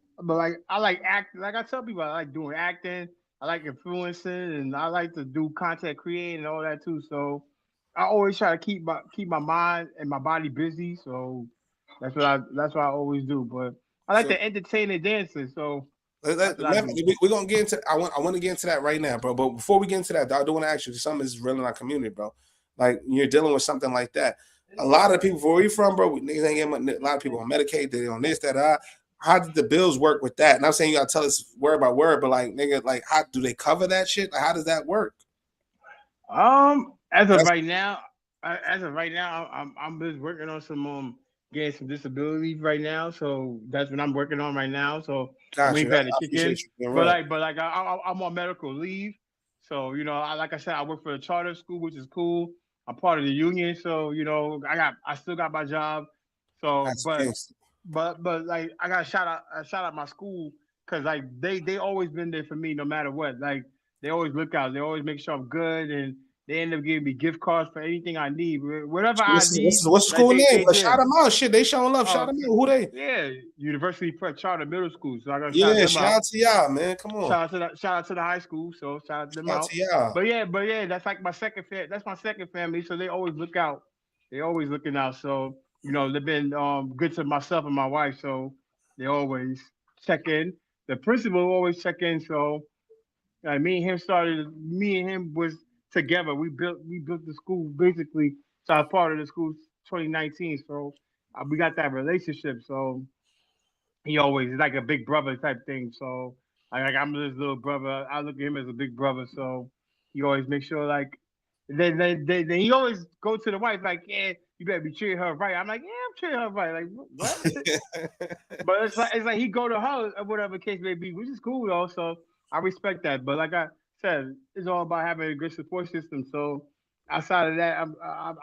like acting. Like I tell people, I like doing acting. I like influencing, and I like to do content creating and all that too. So, I always try to keep my mind and my body busy. So, that's what I always do. But I like to entertain and dancing. So. We're gonna get into. I want to get into that right now, bro. But before we get into that, I do want to ask you something is real in our community, bro. Like you're dealing with something like that. A lot of people, where you from, bro? Niggas ain't getting a lot of people on Medicaid. They on this, that. How did the bills work with that? And I'm saying you gotta tell us word by word, but like nigga, like how do they cover that shit? Like, how does that work? As of right now, I'm just working on some getting some disability right now. So that's what I'm working on right now. So I'm waiting for that to kick in. But I'm on medical leave. So like I said, I work for a charter school, which is cool. I'm part of the union, so I still got my job. So but like I got shout out my school because like they always been there for me no matter what. Like they always look out. They always make sure I'm good and. They end up giving me gift cards for anything I need, whatever I need. What's the school name? Shout them out, shit. They showing love. Shout them out. Who they? Yeah, University Prep Charter Middle School. So I got shout out to y'all, man. Come on. Shout out to the high school. So shout them out. To y'all. But yeah, that's like my second family. So they always look out. They always looking out. So they've been good to myself and my wife. So they always check in. The principal always check in. So me and him was together. We built the school basically. So I was part of the school 2019. So we got that relationship. So he always is like a big brother type thing. So I'm his little brother. I look at him as a big brother. So he always makes sure like then he always go to the wife like, yeah, you better be treating her right. I'm like, yeah, I'm treating her right. Like what? But it's like he go to her or whatever case may be, which is cool though. So I respect that. But like I said, it's all about having a good support system. So outside of that,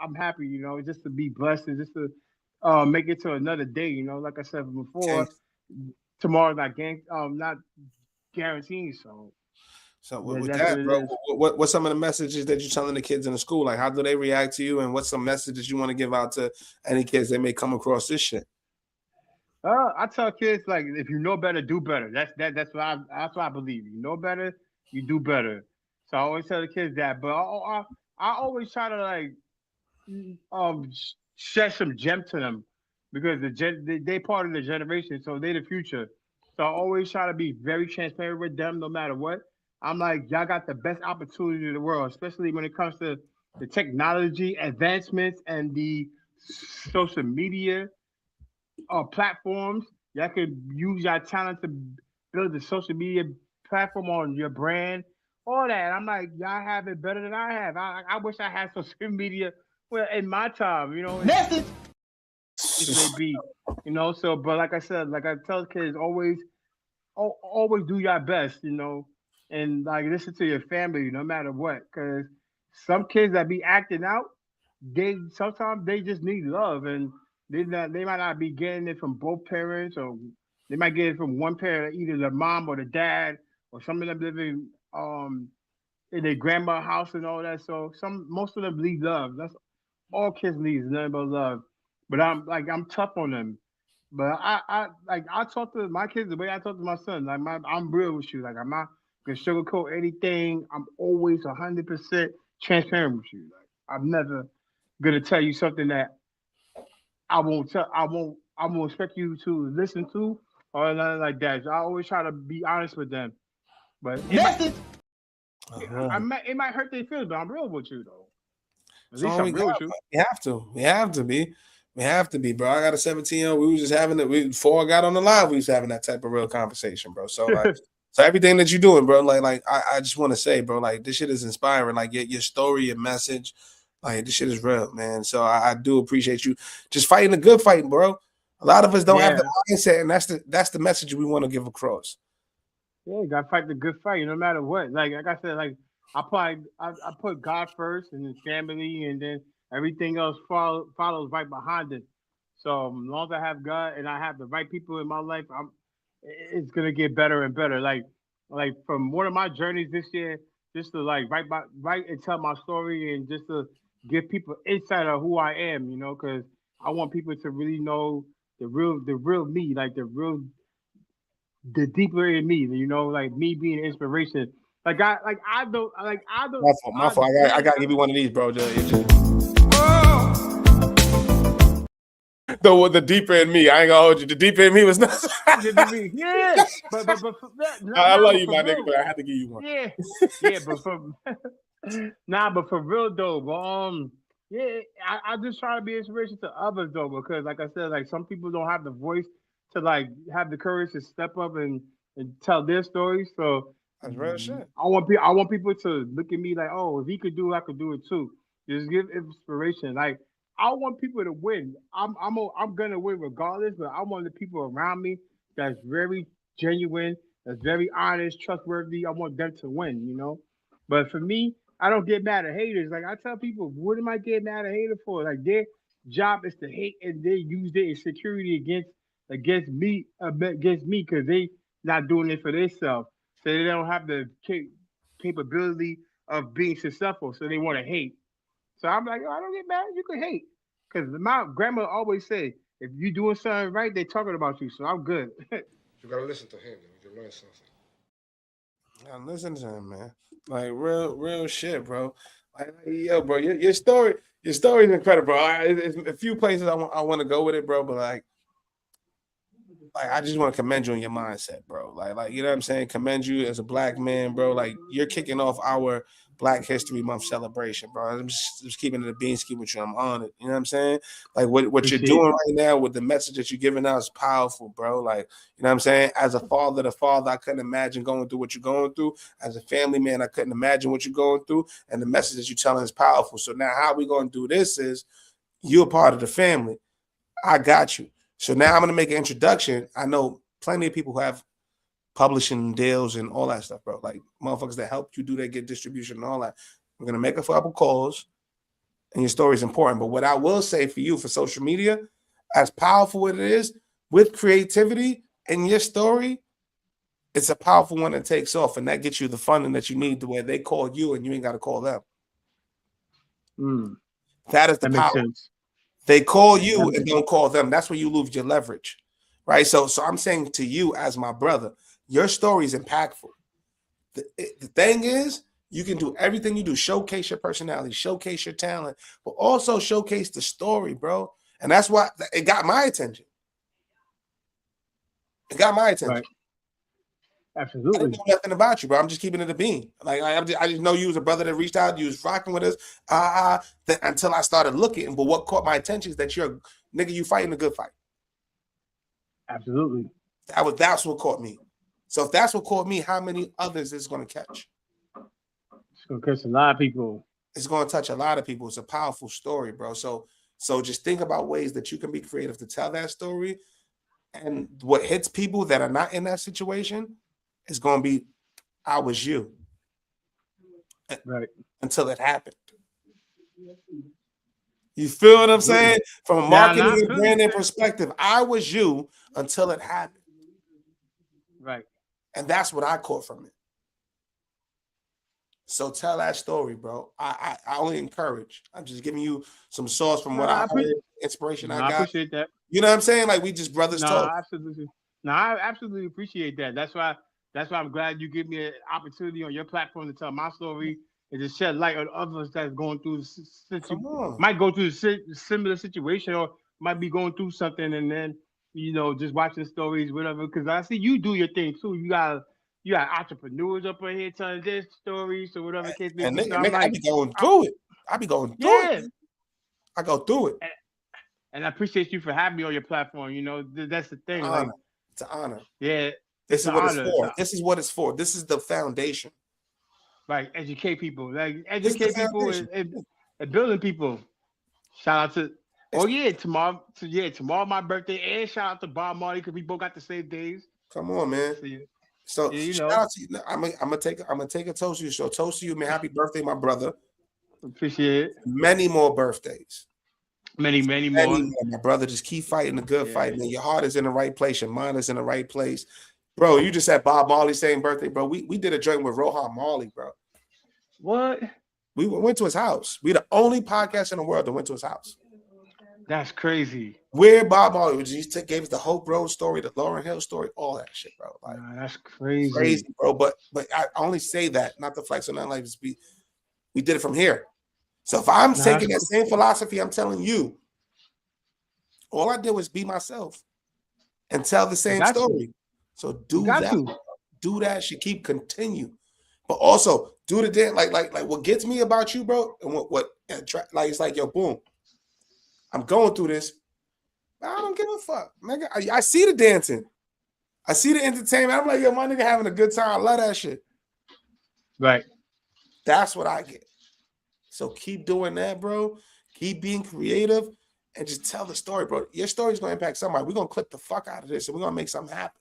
I'm happy, just to be blessed and just to make it to another day. Like I said before, tomorrow's not guaranteed. So with that, bro, what's some of the messages that you're telling the kids in the school? Like, how do they react to you, and what's some messages you want to give out to any kids that may come across this shit? I tell kids like, if you know better, do better. That's what I believe. You know better, you do better. So I always tell the kids that. But I always try to like share some gem to them because they part of the generation, so they the future. So I always try to be very transparent with them, no matter what. I'm like, y'all got the best opportunity in the world, especially when it comes to the technology advancements and the social media platforms. Y'all could use your talent to build the social media platform on your brand, all that. I'm like, y'all have it better than I have. I wish I had social media well in my time, Message. it may be, So, but like I said, like I tell kids, always do your best, and like listen to your family no matter what, because some kids that be acting out, they sometimes they just need love, and they might not be getting it from both parents, or they might get it from one parent, either the mom or the dad, or some of them living in their grandma's house and all that. So most of them need love. That's all kids need, is nothing but love. But I'm tough on them. But I talk to my kids the way I talk to my son. Like I'm real with you. Like I'm not gonna sugarcoat anything. I'm always 100% transparent with you. Like I'm never gonna tell you something that I won't expect you to listen to or nothing like that. So I always try to be honest with them. But Message. it might hurt their feelings, but I'm real with you though. At That's least all we I'm real got. with you. We have to. We have to be. We have to be, bro. I got a 17-year-old. We was just having it. Before I got on the live, we was having that type of real conversation, bro. So like, so everything that you're doing, bro. Like I just want to say, bro. Like this shit is inspiring. Like your story, your message, like this shit is real, man. So I do appreciate you just fighting the good fight, bro. A lot of us don't have the Yeah. mindset, and that's the message we want to give across. Yeah, you gotta fight the good fight, no matter what. Like I said, like I put God first and then family, and then everything else follows right behind it. So as long as I have God and I have the right people in my life, it's gonna get better and better. Like from one of my journeys this year, just to like write and tell my story, and just to give people insight of who I am, because I want people to really know the real me, like the deeper in me, like me being inspiration. My fault. I gotta give you one of these, bro. The deeper in me, I ain't gonna hold you. The deeper in me was not. Yeah, I love but you, for my nigga, real, but I had to give you one. yeah, yeah, but for but for real though, yeah, I just try to be inspiration to others though, because like I said, like some people don't have the voice to like have the courage to step up and tell their stories. So That's real shit. I want people to look at me like, oh, if he could do it, I could do it too. Just give inspiration. Like I want people to win. I'm gonna win regardless, but I want the people around me that's very genuine, that's very honest, trustworthy. I want them to win, But for me, I don't get mad at haters. Like I tell people, what am I getting mad at haters for? Like their job is to hate, and they use their insecurity against me because they not doing it for themselves. So they don't have the capability of being successful. So they want to hate. So I'm like, I don't get mad. You can hate. Because my grandma always say, if you doing something right, they talking about you. So I'm good. You gotta listen to him. You can learn something. I listen to him, man. Like real shit, bro. Like yo, bro, your story is incredible, bro. It's a few places I want to go with it, bro. But like I just want to commend you on your mindset, bro. Like you know what I'm saying? Commend you as a black man, bro. Like you're kicking off our Black History Month celebration, bro. I'm just keeping it a bean ski with you. I'm on it. You know what I'm saying? Like what you're Appreciate doing it. right now with the message that you're giving out is powerful, bro. Like, you know what I'm saying? As a father, I couldn't imagine going through what you're going through. As a family man, I couldn't imagine what you're going through. And the message that you're telling is powerful. So now how we gonna do this is you're part of the family. I got you. So now I'm gonna make an introduction. I know plenty of people who have publishing deals and all that stuff, bro. Like motherfuckers that help you do that, get distribution and all that. I'm gonna make a couple calls, and your story is important. But what I will say for you for social media, as powerful as it is, with creativity in your story, it's a powerful one that takes off, and that gets you the funding that you need to where they call you and you ain't got to call them. Mm, That is the that makes power. sense. They call That you and don't call them. That's where you lose your leverage, right? So I'm saying to you as my brother, your story is impactful. The thing is, you can do everything you do, showcase your personality, showcase your talent, but also showcase the story, bro. And that's why it got my attention. It got my attention. Right. I didn't Absolutely. know nothing about you, bro. I'm just keeping it a bean. Like I just know you was a brother that reached out. You was rocking with us. Until I started looking. But what caught my attention is that you're a nigga. You fighting a good fight. Absolutely. That's what caught me. So if that's what caught me, how many others is going to catch? It's gonna catch a lot of people. It's going to touch a lot of people. It's a powerful story, bro. So just think about ways that you can be creative to tell that story. And what hits people that are not in that situation is going to be, I was you. Right. Until it happened. You feel what I'm saying? From a marketing and branding perspective, I was you until it happened. Right. And that's what I caught from it. So tell that story, bro. I only encourage. I'm just giving you some sauce from what I heard, inspiration I got. I appreciate that. You know what I'm saying? Like we just brothers talk. Absolutely. No, I absolutely appreciate that. That's why I'm glad you give me an opportunity on your platform to tell my story and to shed light on others that's going through might go through a similar situation or might be going through something, and then just watching stories, whatever. Because I see you do your thing too. You got entrepreneurs up in here telling their stories or whatever case may be. So I'm I be going through it. I be going through it. Man. I go through it. And I appreciate you for having me on your platform. That's the thing. It's an honor. Yeah. This is what it's for. This is what it's for. This is the foundation. Like educate people. Like educate people and building people. Shout out to tomorrow my birthday, and shout out to Bob Marley because we both got the same days. Come on, man. So shout out to you. I'm gonna take a toast to you. So toast to you, man. Happy birthday, my brother. Appreciate it. Many more birthdays. Many more. My brother. Just keep fighting the good fight, man. Your heart is in the right place. Your mind is in the right place. Bro, you just had Bob Marley's same birthday, bro. We did a joint with Rohan Marley, bro. What? We went to his house. We the only podcast in the world that went to his house. That's crazy. Where Bob Marley gave us the Hope Road story, the Lauryn Hill story, all that shit, bro. Like, that's crazy. Crazy, bro. But I only say that, not to flex on that, like we did it from here. So if I'm taking that same philosophy, I'm telling you, all I did was be myself and tell the same story. So do that. Do that shit. Keep continue. But also do the dance. Like what gets me about you, bro, and what it's like, yo, boom. I'm going through this. I don't give a fuck. Nigga, I see the dancing. I see the entertainment. I'm like, yo, my nigga having a good time. I love that shit. Right. That's what I get. So keep doing that, bro. Keep being creative and just tell the story, bro. Your story's going to impact somebody. We're going to clip the fuck out of this and we're going to make something happen.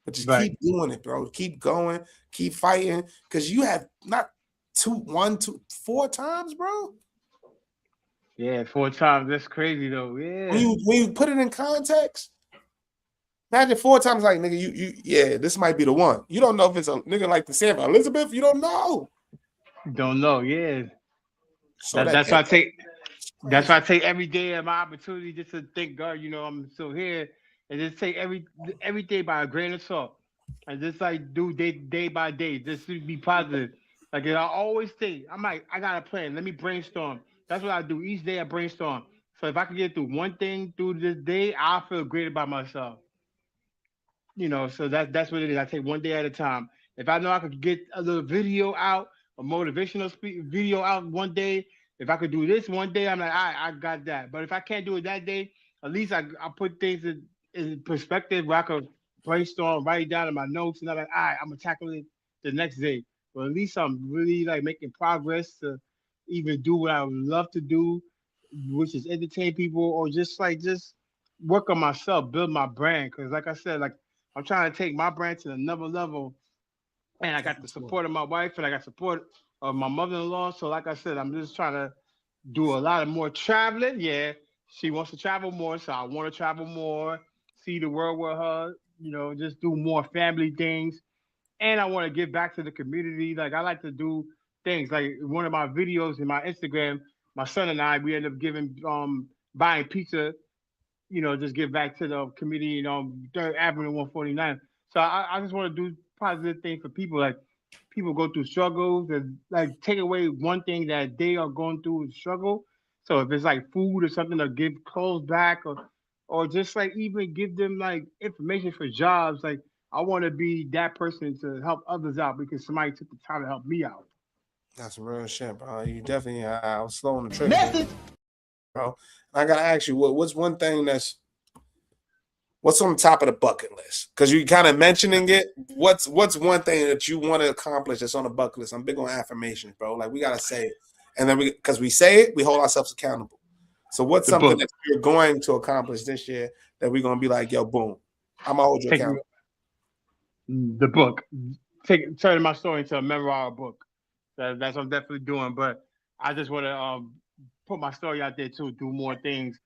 But just keep doing it, bro. Keep going. Keep fighting. Because you have not 4 times, bro. Yeah, 4 times. That's crazy, though. Yeah. When you put it in context, imagine 4 times like, nigga, this might be the one. You don't know if it's a nigga like the Sam Elizabeth. You don't know. Don't know, yeah. So that's why I take every day of my opportunity just to thank God, I'm still here, and just take every day by a grain of salt, and just like do day by day, just to be positive. Like I always think, I'm like, I got a plan. Let me brainstorm. That's what I do each day. I brainstorm. So if I can get through one thing through this day, I'll feel great about myself. So that's what it is. I take one day at a time. If I know I could get a little video out, a motivational video out one day, if I could do this one day, I'm like, all right, I got that. But if I can't do it that day, at least I put things in perspective where I could brainstorm, write it down in my notes, and I'm like, all right, I'm gonna tackle it the next day. But at least I'm really like making progress to even do what I would love to do, which is entertain people or just work on myself, build my brand. Because like I said, like I'm trying to take my brand to another level, and I got the support of my wife, and I got support of my mother-in-law. So, like I said, I'm just trying to do a lot of more traveling. Yeah, she wants to travel more, so I want to travel more, see the world with her. Just do more family things, and I want to give back to the community. Like I like to do things like one of my videos in my Instagram. My son and I, we end up buying pizza, just give back to the community, 3rd Avenue 149. So I just want to do positive things for people. Like people go through struggles and like take away one thing that they are going through and struggle. So if it's like food or something, or give clothes back or just like even give them like information for jobs. Like I want to be that person to help others out because somebody took the time to help me out. That's real shit, bro. You definitely, I was slow on the trigger, Message. bro. I gotta ask you, what's one thing what's on the top of the bucket list? Because you kind of mentioning it. What's one thing that you want to accomplish that's on the bucket list? I'm big on affirmations, bro. Like we gotta say it, and then because we say it, we hold ourselves accountable. So what's The something book. that you're going to accomplish this year that we're gonna be like, yo, boom, I'm gonna hold you Take accountable. the book. Turning my story into a memoir book. That's what I'm definitely doing. But I just want to put my story out there too, do more things,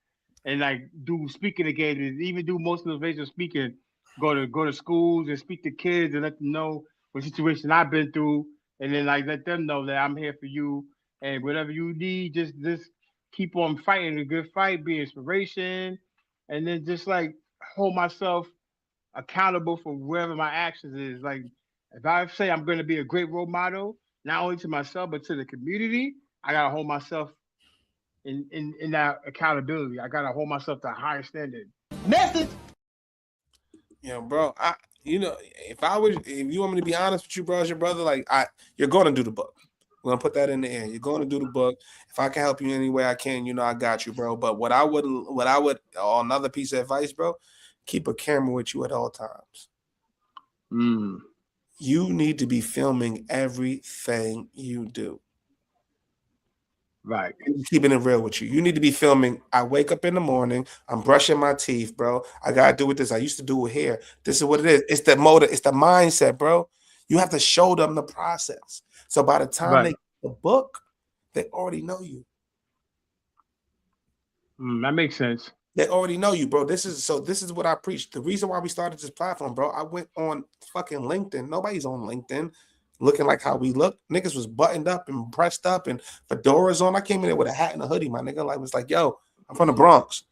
and like do speaking engagements, even do most motivational speaking. Go to schools and speak to kids and let them know what situation I've been through, and then like let them know that I'm here for you and whatever you need, just keep on fighting a good fight, be inspiration, and then just like hold myself accountable for wherever my actions is. Like if I say I'm going to be a great role model, not only to myself but to the community, I gotta hold myself in that accountability. I gotta hold myself to a higher standard. Message. Bro, if you want me to be honest with you, bro, as your brother, like you're going to do the book. We're gonna put that in the air. You're going to do the book. If I can help you in any way I can, I got you, bro. But what I would, another piece of advice, bro, keep a camera with you at all times. You need to be filming everything you do. Right. Keeping it real with you. You need to be filming. I wake up in the morning. I'm brushing my teeth, bro. I gotta do with this. I used to do it here. This is what it is. It's the motor. It's the mindset, bro. You have to show them the process. So by the time they get the book, they already know you. That makes sense. They already know you, bro. This is what I preach. The reason why we started this platform, bro. I went on fucking LinkedIn. Nobody's on LinkedIn looking like how we look. Niggas was buttoned up and pressed up and fedoras on. I came in there with a hat and a hoodie, my nigga. Like was like, yo, I'm from the Bronx.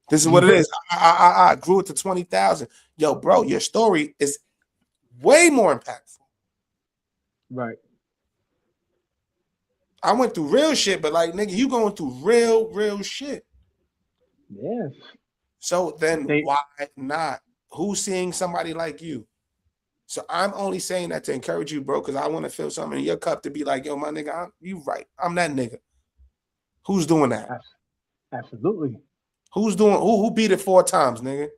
This is what it is. I grew it to 20,000. Yo, bro, your story is way more impactful. Right. I went through real shit, but like, nigga, you going through real shit. Yes. So then why not? Who's seeing somebody like you? So I'm only saying that to encourage you, bro, because I want to feel something in your cup to be like, yo, my nigga, you right. I'm that nigga. Who's doing that? Absolutely. Who beat it 4 times, nigga?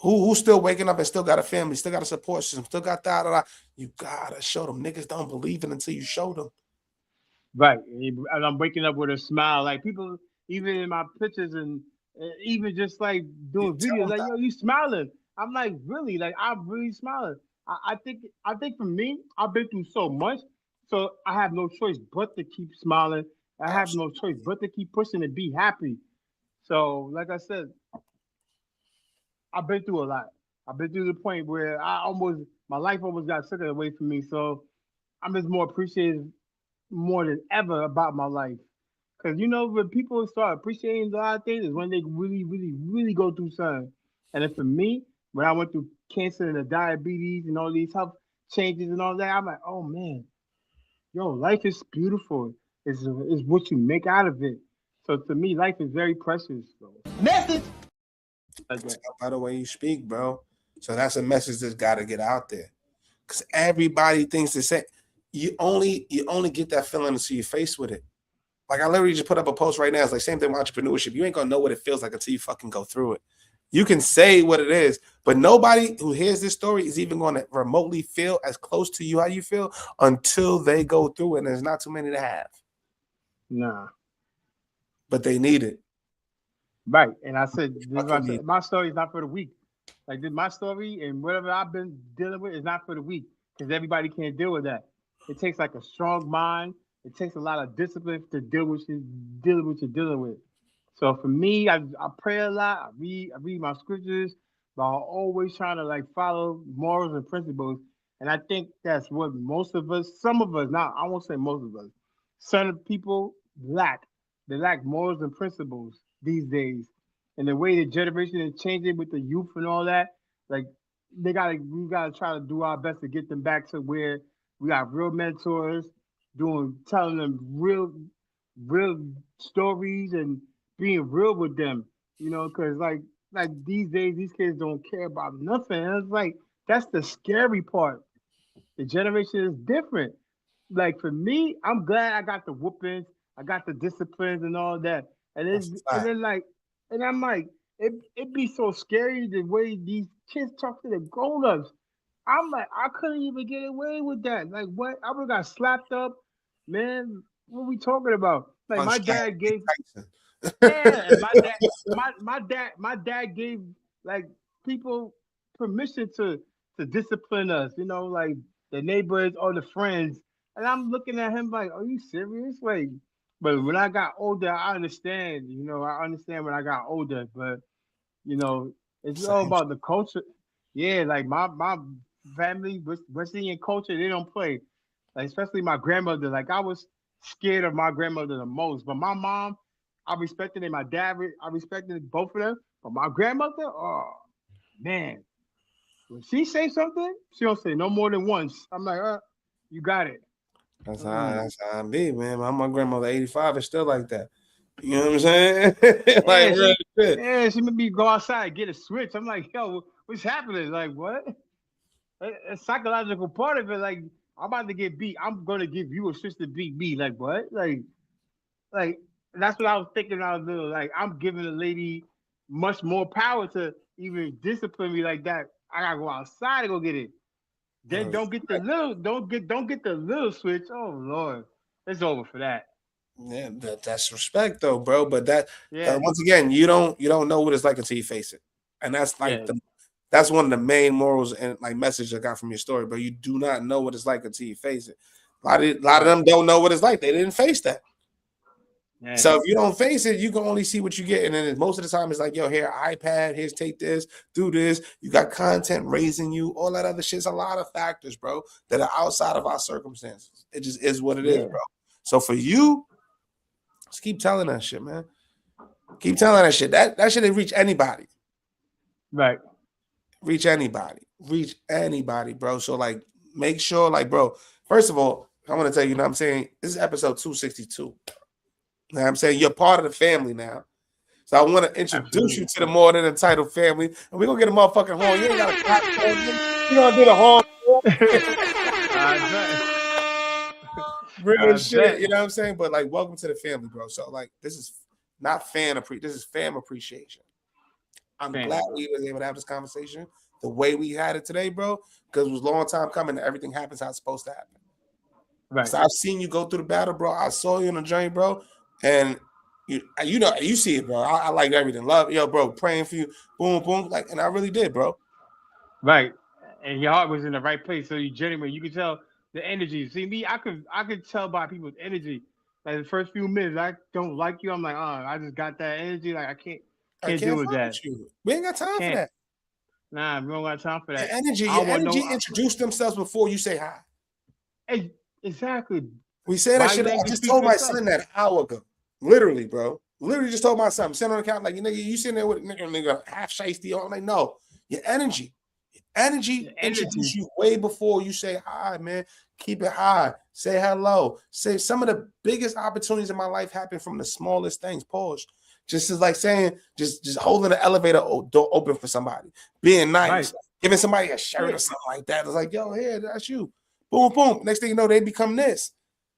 Who's still waking up and still got a family, still got a support system, still got that. You gotta show them. Niggas don't believe it until you show them. Right. And I'm waking up with a smile. Like people, even in my pictures and even just like doing videos, like, yo, you smiling. I'm like, really? Like I'm really smiling. I think for me, I've been through so much. So I have no choice but to keep smiling. I have no choice but to keep pushing and be happy. So, like I said, I've been through a lot. I've been through the point where my life almost got taken away from me. So I'm just more appreciative more than ever about my life. Because when people start appreciating a lot of things is when they really, really, really go through something. And then for me, when I went through cancer and the diabetes and all these health changes and all that, I'm like, oh man, yo, life is beautiful. It's what you make out of it. So to me, life is very precious. So, Message. like that. By the way you speak, bro. So that's a message that's got to get out there. Because everybody thinks the same. You only get that feeling until you're faced with it. Like I literally just put up a post right now. It's like same thing with entrepreneurship. You ain't gonna know what it feels like until you fucking go through it. You can say what it is, but nobody who hears this story is even going to remotely feel as close to you how you feel until they go through it. And there's not too many to have. Nah. But they need it. Right. And I said, my story is not for the weak. Like my story and whatever I've been dealing with is not for the weak because everybody can't deal with that. It takes like a strong mind. It takes a lot of discipline to deal with what you're dealing with. So for me, I pray a lot. I read my scriptures, but I'm always trying to like follow morals and principles. And I think that's what most of us, some of us, not I won't say most of us, some people lack. They lack morals and principles these days. And the way the generation is changing with the youth and all that, like we gotta try to do our best to get them back to where we got real mentors telling them real stories and being real with them, because like like these days, these kids don't care about nothing. And it's like that's the scary part. The generation is different. Like for me, I'm glad I got the whoopings, I got the disciplines and all that. And That's it's a and fact. then like and I'm like, it be so scary the way these kids talk to the grown ups. I'm like, I couldn't even get away with that. Like what? I would have got slapped up, man. What we talking about? Like my Punch down, dad Mike gave Tyson. yeah, and my dad gave like people permission to discipline us, like the neighbors or the friends. And I'm looking at him like, are you serious? Like, but when I got older, I understand, I understand when I got older, but you know, it's all Same about the culture. Yeah, like my family, West Indian culture, they don't play. Like especially my grandmother. Like I was scared of my grandmother the most, but my mom, I respected it. My dad, I respected both of them. But my grandmother, oh man, when she say something, she don't say no more than once. I'm like, you got it. Mm. That's how I be, man. My grandmother 85 is still like that. You know what I'm saying? Like Yeah, real shit. she made me go outside get a switch. I'm like, yo, what's happening? Like what? A psychological part of it. Like I'm about to get beat. I'm gonna give you a switch to beat me. Like what? Like that's what I was thinking. I was little. Like I'm giving a lady much more power to even discipline me like that. I gotta go outside to go get it. Then don't get the little switch. Oh Lord, it's over for that. Yeah, that's respect though, bro. But that Yeah, once again, you don't know what it's like until you face it, and that's like yeah, that's one of the main morals and like message I got from your story, bro. You do not know what it's like until you face it. A lot of right. them don't know what it's like. They didn't face that. Yeah, So if you don't face it, you can only see what you get. And then most of the time it's like, yo, here, iPad, here's take this, do this. You got content raising you, all that other shit's a lot of factors, bro, that are outside of our circumstances. It just is what it is, yeah, bro. So for you, just keep telling that shit, man. Keep telling that shit. That should reach anybody. right. Reach anybody. Reach anybody, bro. So like make sure, like, bro, first of all, I want to tell you, you know what I'm saying? This is episode 262. You know what I'm saying? You're part of the family now. So I want to introduce you Absolutely. to the more than entitled family. And we're gonna get a motherfucking horn. You ain't gotta clap for them. We're gonna do the horn. I bet. Real I shit. bet. You know what I'm saying? But like, welcome to the family, bro. So like this is not this is fam appreciation. I'm glad Family. we was able to have this conversation the way we had it today, bro. Because it was a long time coming and everything happens how it's supposed to happen. Right. So I've seen you go through the battle, bro. I saw you on the journey, bro. And you see it, bro. I like everything. Love, yo, bro, praying for you. Boom, boom. Like, and I really did, bro. Right. And your heart was in the right place. So you genuine. You could tell the energy. See me, I could tell by people's energy. Like the first few minutes, I don't like you. I'm like, I just got that energy. Like I can't I can't deal can't with fuck that. with you. We ain't got time for Can't. that. Nah, we don't got time for Your that. energy, I your don't want energy no introduced themselves before you say hi. exactly. We say that Body shit. I language just speaks told for my itself. son that an hour ago. Literally, bro. Literally just told my son. I'm sitting on the couch like, you sitting there with nigga half shiesty on. I'm like, no, your energy. The Energy introduce energy. you way before you say hi, man. Keep it high. Say hello. Say some of the biggest opportunities in my life happen from the smallest things. Pause. Just as like saying, just holding the elevator door open for somebody, being Right. nice, giving somebody a shirt Yeah. or something like that. It's like, yo, here, that's you. Boom, boom. Next thing you know, they become this.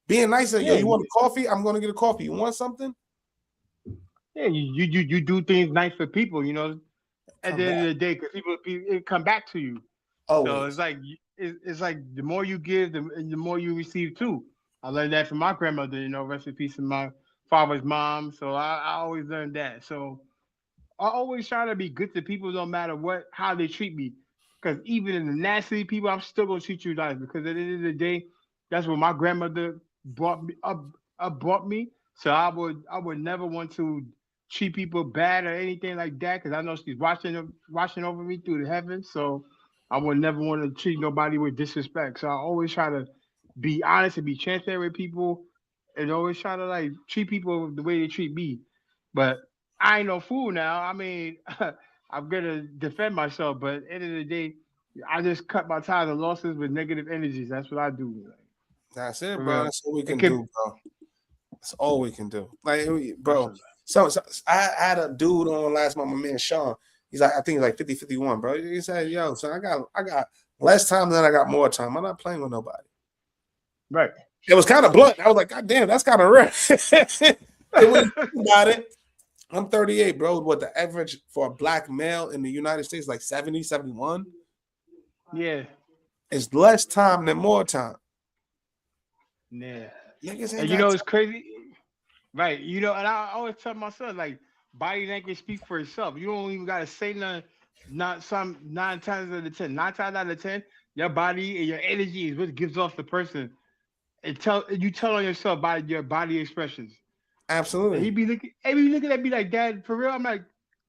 Being nicer. Yo, Yeah. you want a coffee? I'm gonna get a coffee. You want something? Yeah. You do things nice for people. At Come the back. end of the day, because people it come back to you. So it's Always. like it's like the more you give, the more you receive too. I learned that from my grandmother. Rest in peace, and my father's mom. So I always learned that. So I always try to be good to people, no matter how they treat me. Because even in the nasty people, I'm still gonna treat you nice. Because at the end of the day, that's what my grandmother brought me. So I would never want to treat people bad or anything like that. Because I know she's watching over me through the heavens. So I would never want to treat nobody with disrespect. So I always try to be honest and be transparent with people, and always try to like treat people the way they treat me. But I ain't no fool now. I mean, I'm gonna defend myself, but at the end of the day, I just cut my ties and losses with negative energies. That's what I do. Like, That's it, for bro. real. That's all we It can can do, bro. That's all we can do. Like, bro. absolutely. So I had a dude on last month, my man Sean. He's like, I think he's like 50, 51, bro. He said, yo, so I got less time than I got more time. I'm not playing with nobody. Right. It was kind of blunt. I was like, God damn, that's kind of rare. And when you think about it, I'm 38, bro. What the average for a black male in the United States, like 70, 71? Yeah. It's less time than more time. Yeah. Niggas ain't And you got know, time. it's crazy. Right. You know, and I always tell my son, like, body language speaks for itself. You don't even gotta say nothing. Not some 9 times out of 10. 9 times out of 10, your body and your energy is what gives off the person. And you tell on yourself by your body expressions. And Absolutely. he be looking at me like, Dad, for real. I'm like,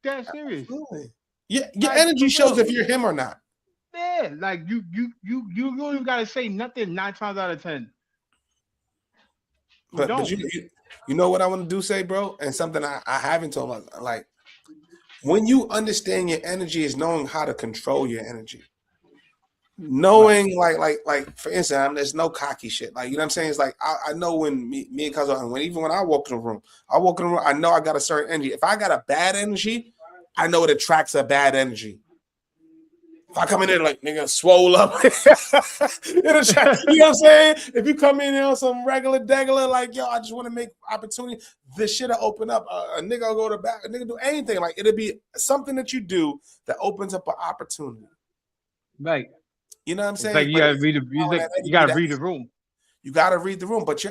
Dad, serious. Absolutely. Yeah, your Like, energy for shows real. if you're him or not. Yeah. Like you don't even gotta say nothing 9 times out of 10. You But don't. you know what I want to do, say, bro, and something I haven't told my, like, when you understand your energy is knowing how to control your energy. Knowing like for instance, there's no cocky shit. Like, you know what I'm saying? It's like I know when me and Cuzzo, when I walk in the room, I know I got a certain energy. If I got a bad energy, I know it attracts a bad energy. If I come in there like nigga swole up, it attract, you know what I'm saying? If you come in here on some regular degular, like yo, I just want to make opportunity, this shit'll open up. A nigga will go to back, a nigga do anything. Like it'll be something that you do that opens up an opportunity. Right. You know what I'm It's saying? like you But gotta it's read the knowing music. that You energy gotta that read the room. you got to read the room, but You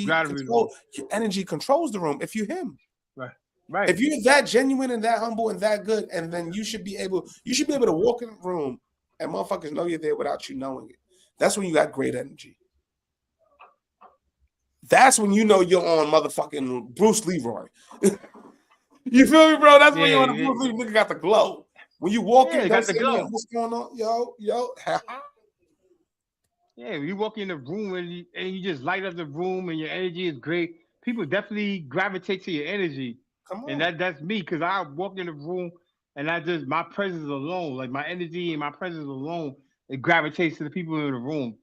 gotta read the room. your energy controls the room if you him. Right. Right. If you're that genuine and that humble and that good, and then you should be able to walk in the room and motherfuckers know you're there without you knowing it. That's when you got great energy. That's when you know you're on motherfucking Bruce Leroy. You feel me, bro? That's when you're on the Bruce Leroy. Nigga got the glow. When you walk in, you don't got the say nothing. glow. What's going on? Yo. Yeah, when you walk in the room and you just light up the room and your energy is great, people definitely gravitate to your energy. Come And on. that's me because I walk in the room and I just my presence alone, like my energy and my presence alone, it gravitates to the people in the room.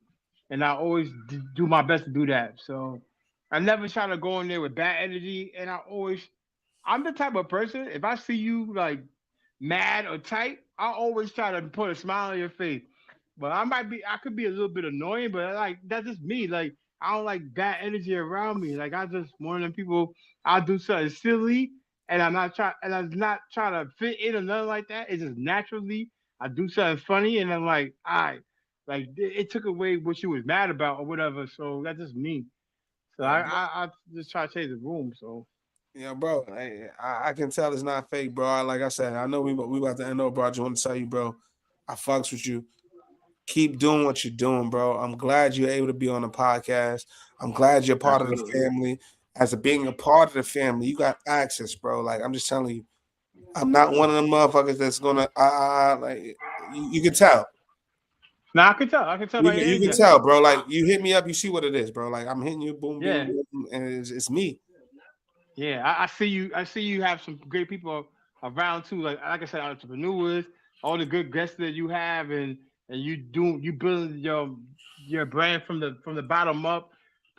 And I always do my best to do that. So I never try to go in there with bad energy. And I'm the type of person, if I see you like mad or tight, I always try to put a smile on your face. But I could be a little bit annoying, but like that's just me. Like I don't like bad energy around me. Like I just one of them people. I'll do something silly, and I'm not trying to fit in or nothing like that. It's just naturally I do something funny, and I'm like, all right, like it took away what you was mad about or whatever. So that's just me. So I just try to change the room. So Yeah, bro. I can tell it's not fake, bro. Like I said, I know we about to end up, bro. I just want to tell you, bro. I fucks with you. Keep doing what you're doing, bro. I'm glad you're able to be on the podcast. I'm glad you're part of the absolutely. family. As a being a part of the family, you got access, bro. Like I'm just telling you, I'm not one of them motherfuckers that's gonna like you can tell. Now I can tell. I can tell by your You can energy. tell, bro. Like you hit me up, you see what it is, bro. Like I'm hitting you, boom, boom, Yeah. boom, and it's me. Yeah, I see you. I see you have some great people around too. Like I said, entrepreneurs, all the good guests that you have, and you build your brand from the bottom up,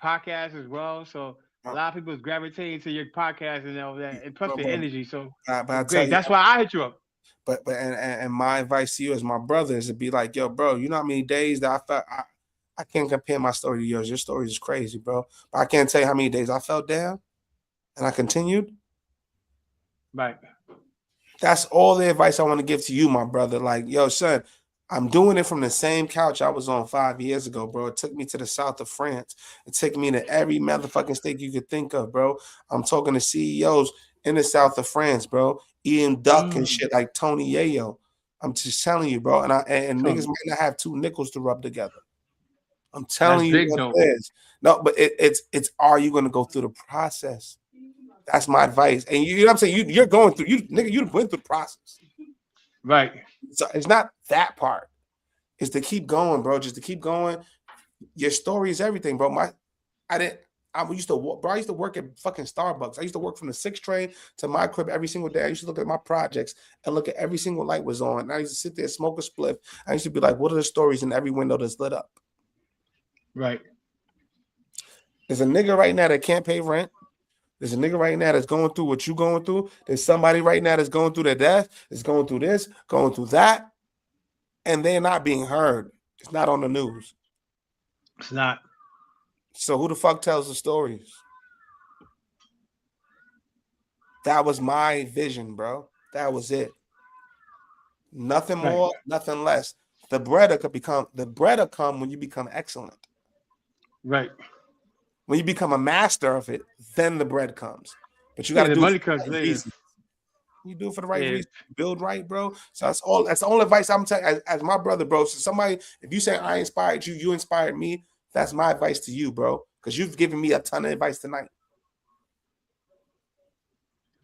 podcast as well. So a lot of people is gravitating to your podcast and all that, and plus Bro, the energy. So but I it's tell great. you, That's why I hit you up. but and my advice to you as my brother is to be like, yo, bro, you know how many days that I felt I can't compare my story to yours. Your story is crazy, bro. But I can't tell you how many days I felt down and I continued. Right. That's all the advice I want to give to you, my brother. Like, yo, son, I'm doing it from the same couch I was on 5 years ago, bro. It took me to the south of France. It took me to every motherfucking state you could think of, bro. I'm talking to CEOs in the south of France, bro, eating duck and shit like Tony Yayo. I'm just telling you, bro. And niggas might not have two nickels to rub together. I'm That's telling you big what though. it is. No, but it's are you going to go through the process? That's my advice. And you know what I'm saying? You're going through, nigga, you went through the process. Right. So it's not that part. It's to keep going, bro. Just to keep going. Your story is everything, bro. I used to walk, bro. I used to work at fucking Starbucks. I used to work from the 6th train to my crib every single day. I used to look at my projects and look at every single light was on. And I used to sit there, smoke a spliff. I used to be like, what are the stories in every window that's lit up? Right. There's a nigga right now that can't pay rent. There's a nigga right now that's going through what you going through. There's somebody right now that's going through their death, that's going through this, going through that, and they're not being heard. It's not on the news. It's not. So who the fuck tells the stories? That was my vision, bro. That was it. Nothing more, Right. nothing less. The bread could come when you become excellent. Right. When you become a master of it, then the bread comes. But you got Yeah, to the do it money for the comes right later. reason. You do it for the right Yeah. reason. Build right, bro. So that's all. That's the only advice I'm telling as my brother, bro. So somebody, if you say I inspired you, you inspired me. That's my advice to you, bro. Because you've given me a ton of advice tonight.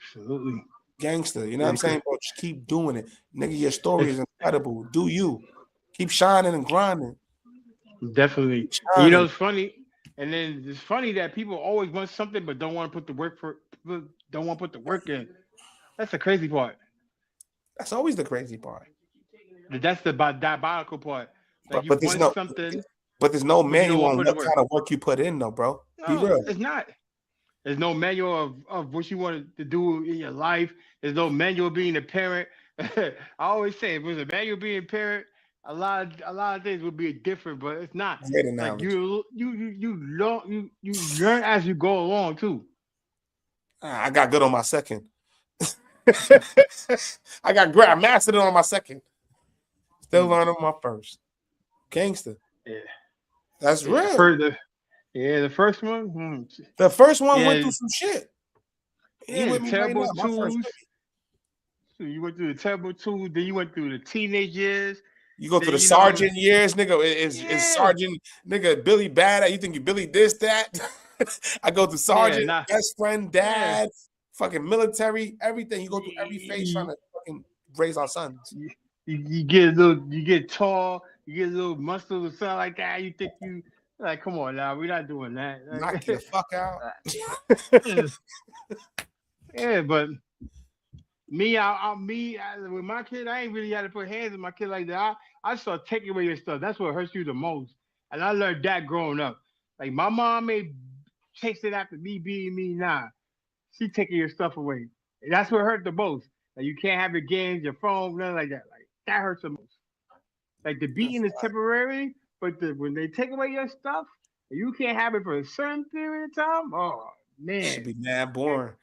Absolutely. Gangster, you know what Yeah, I'm saying, bro? Just keep doing it, nigga. Your story is incredible. Do you keep shining and grinding? definitely. Keep And you know, shining. it's funny. And then it's funny that people always want something but don't want to put the work don't want to put the work in. That's the crazy part. That's always the crazy part. That's the diabolical part. Like But you but there's want no something, but there's no but you don't manual want to on put the what work. kind of work you put in, though, bro. Be No, real. it's not. There's no manual of what you want to do in your life. There's no manual being a parent. I always say, if it was a manual being a parent, a lot of things would be different, but it's not. Great Like analogy. you learn as you go along too. I got good on my second. I got great. I mastered it on my second. Still Mm. learning on my first. Gangster. Yeah, That's yeah. real. The first one. The first one went Yeah, through some shit. He yeah. The with me right terrible now. My first twos. baby. So you went through the terrible twos. Then you went through the teenage years. You go through Then the sergeant years, nigga. Is yeah, sergeant nigga Billy bad at? You think you Billy this that? I go through yeah, sergeant, nah, best friend, yeah. dad, fucking military, everything. You go through every phase trying You, to fucking raise our sons. you get a little, you get tall, you get a little muscle or something like that. You think you like, come on now, we're not doing that. Knock you the fuck out. Like, yeah, but with my kid, I ain't really had to put hands on my kid like that. I start taking away your stuff. That's what hurts you the most. And I learned that growing up. Like my mom may chase it after me being me now. She taking your stuff away. And that's what hurt the most. Like you can't have your games, your phone, nothing like that. Like that hurts the most. Like the beating is temporary, but when they take away your stuff, and you can't have it for a certain period of time. Oh Should man, be mad boring.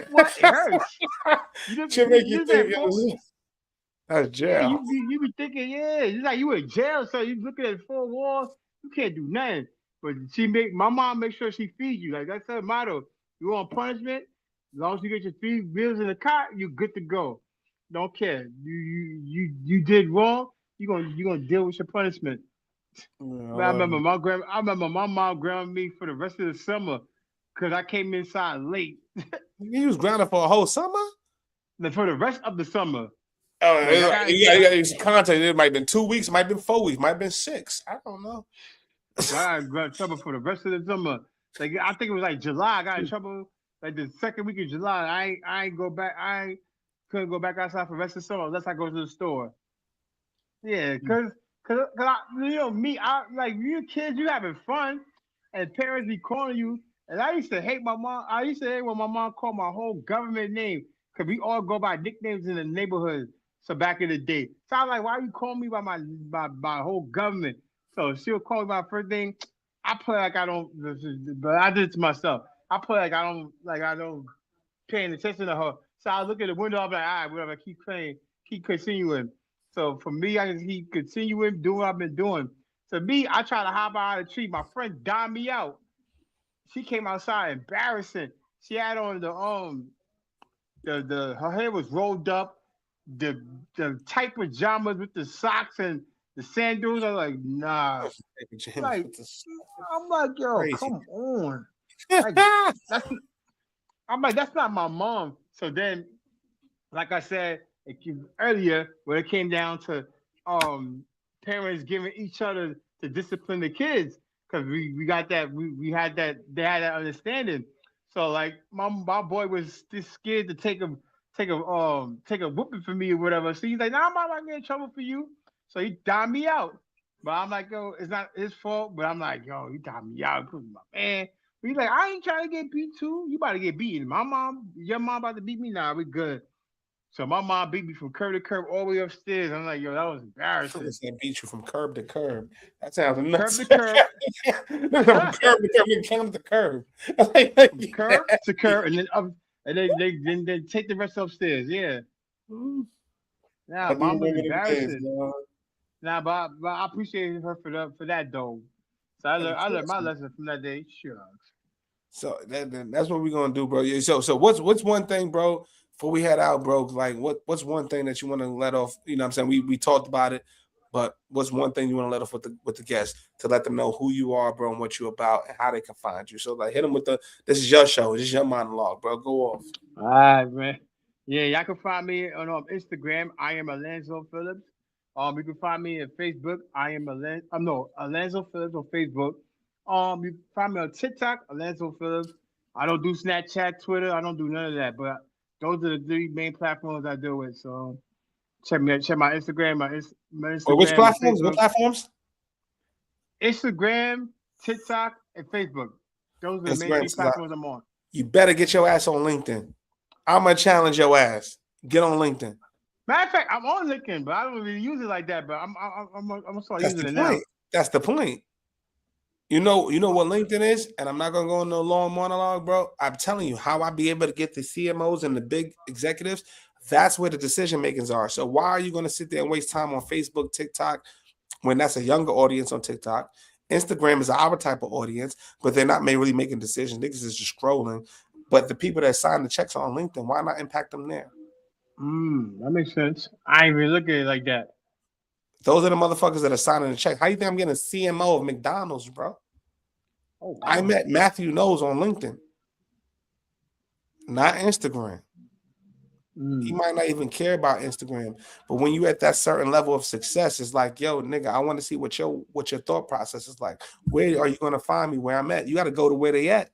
what it hurts. Should make you You think that it four, was that's yeah, jail. you be thinking, yeah, it's like you in jail, so you looking at four walls, you can't do nothing. But my mom make sure she feeds you. Like that's her motto. You want punishment? As long as you get your feet wheels in the car, you're good to go. Don't care. You did wrong. You gonna deal with your punishment. Yeah, I Man, I love remember it. my mom grounded me for the rest of the summer because I came inside late. You was grounded for a whole summer? Then for the rest of the summer, Oh, like I got you got to contact. It might have been 2 weeks, might have been 4 weeks, might have been 6. I don't know. I got in trouble for the rest of the summer. Like I think it was like July. I got in trouble like the second week of July. I ain't go back. Couldn't go back outside for the rest of the summer unless I go to the store. Yeah, me, I like you kids, you having fun, and parents be calling you. And I used to hate my mom. I used to hate when my mom called my whole government name because we all go by nicknames in the neighborhood. So back in the day, so I was like, why you call me by my whole government? So she'll call me by my first name. I play like I don't, but I did it to myself. I play like I don't paying attention to her. So I look at the window, I'm like, all right, whatever, keep playing, keep continuing. So for me, I just keep continuing doing what I've been doing. So me, I try to hop out of the tree. My friend died me out. She came outside embarrassing. She had on the her hair was rolled up, the tight pajamas with the socks and the sandals. I was like, nah. James Like with this I'm like, yo, crazy. come on. Like that's I'm like, that's not my mom. So then, like I said earlier, when it came down to um parents giving each other to discipline the kids, because we got that we had that they had that understanding. So like my boy was just scared to take a whooping for me or whatever. So he's like, nah, I'm not gonna get in trouble for you. So he died me out. But I'm like, yo, it's not his fault. But I'm like, yo, he died me out. He was my man. He's like, I ain't trying to get beat too. You about to get beaten. Your mom about to beat me. Nah, we good. So my mom beat me from curb to curb all the way upstairs. I'm like, yo, that was embarrassing. They beat you from curb to curb. That sounds nuts. Curb to curb. From curb to curb, you came to curb. From curb to curb, and then up, and then take the rest upstairs. Yeah. I Nah, do mom was remember them days, embarrassing. man. Nah, but I appreciated her for that though. So I learned my lesson from that day. Shucks. So that's what we're gonna do, bro. Yeah, so what's one thing, bro? Before we head out, bro, like what's one thing that you want to let off? You know what I'm saying? We talked about it, but what's one thing you want to let off with the guests to let them know who you are, bro, and what you're about and how they can find you. So like hit them with this is your show, this is your monologue, bro. Go off. All right, man. Yeah, y'all can find me on Instagram. I am Alonzo Phillips. You can find me on Facebook. I am Alonzo Phillips on Facebook. You can find me on TikTok, Alonzo Phillips. I don't do Snapchat, Twitter. I don't do none of that. But those are the three main platforms I deal with. So check me out. Check my Instagram, my Or which Instagram, my platforms? What Facebook, platforms? Instagram, TikTok, and Facebook. Those are the main Instagram. three platforms I'm on. You better get your ass on LinkedIn. I'm gonna challenge your ass. Get on LinkedIn. Matter of fact, I'm on LinkedIn, but I don't really use it like that. But I'm gonna start That's using the it now. point. That's the point. You know what LinkedIn is, and I'm not gonna go into a long monologue, bro. I'm telling you how I be able to get the CMOs and the big executives. That's where the decision makings are. So why are you gonna sit there and waste time on Facebook, TikTok, when that's a younger audience on TikTok? Instagram is our type of audience, but they're not really making decisions. Niggas is just scrolling. But the people that sign the checks on LinkedIn, why not impact them there? That makes sense. I ain't even look at it like that. Those are the motherfuckers that are signing the check. How you think I'm getting a CMO of McDonald's, bro? Oh I wow. met Matthew Knowles on LinkedIn, not Instagram. He might not even care about Instagram, but when you at that certain level of success, it's like, yo, nigga, I want to see what your thought process is like. Where are you gonna find me? Where I'm at? You got to go to where they at.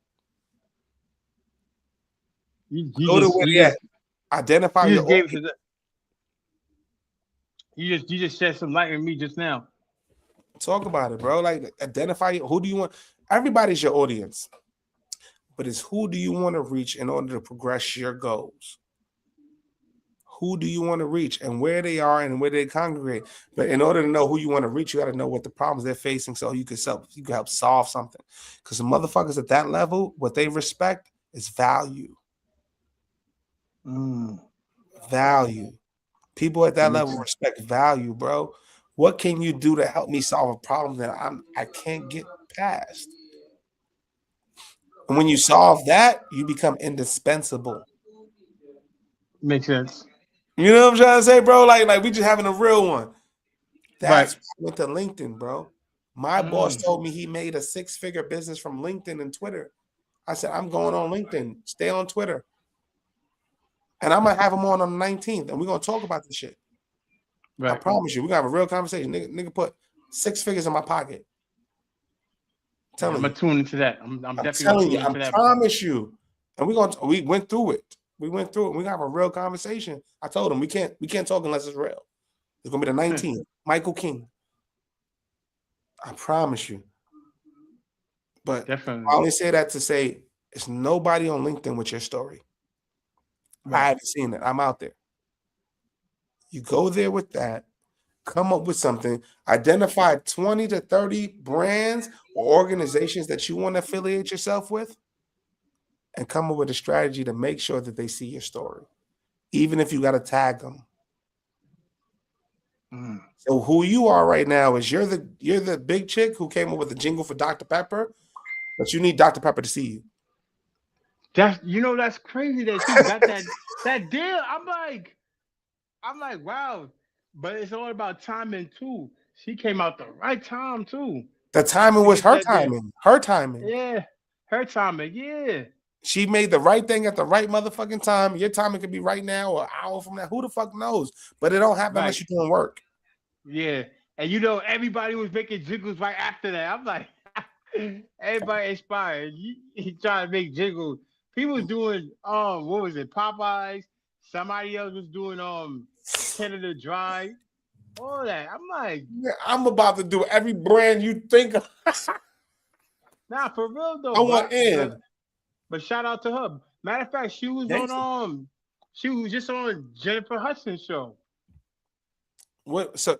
Go to where they at. Identify you your just gave audience. you just shed some light on me just now. Talk about it, bro. Like identify who do you want. Everybody's your audience, but it's who do you want to reach in order to progress your goals. Who do you want to reach and where they are and where they congregate. But in order to know who you want to reach, you got to know what the problems they're facing so you can help solve something. Because the motherfuckers at that level, what they respect is value. Value. People at that level respect value, bro. What can you do to help me solve a problem that I can't get past? And when you solve that, you become indispensable. Makes sense. You know what I'm trying to say, bro? Like we just having a real one. Right. That's with the LinkedIn, bro. My boss told me he made a 6-figure business from LinkedIn and Twitter. I said, I'm going on LinkedIn. Stay on Twitter. And I'm going to have him on the 19th, and we're going to talk about this shit. Right. I promise you. We're going to have a real conversation. Nigga put 6 figures in my pocket. I'm gonna tune into that. I'm definitely gonna telling tune you. I into that. promise you. And we went through it. We went through it. We're going to have a real conversation. I told him we can't talk unless it's real. It's going to be the 19th. Michael King. I promise you. But Definitely. I only say that to say it's nobody on LinkedIn with your story. Right. I haven't seen it. I'm out there. You go there with that, come up with something, identify 20 to 30 brands or organizations that you want to affiliate yourself with, and come up with a strategy to make sure that they see your story, even if you got to tag them. So who you are right now is you're the big chick who came up with a jingle for Dr. Pepper, but you need Dr. Pepper to see you. That's crazy that she got that deal. I'm like, wow. But it's all about timing too. She came out the right time too. The timing was her timing. Her timing. Yeah. Her timing. Yeah. She made the right thing at the right motherfucking time. Your timing could be right now or an hour from now. Who the fuck knows? But it don't happen unless you're doing work. Yeah. And everybody was making jingles right after that. I'm like, everybody inspired. He trying to make jingles. People was doing what was it, Popeyes? Somebody else was doing Canada Dry. All that. I'm like, I'm about to do every brand you think of. Nah, for real I though, want in. but shout out to her. Matter of fact, she was on Gangsta. she was just on Jennifer Hudson's show. What? So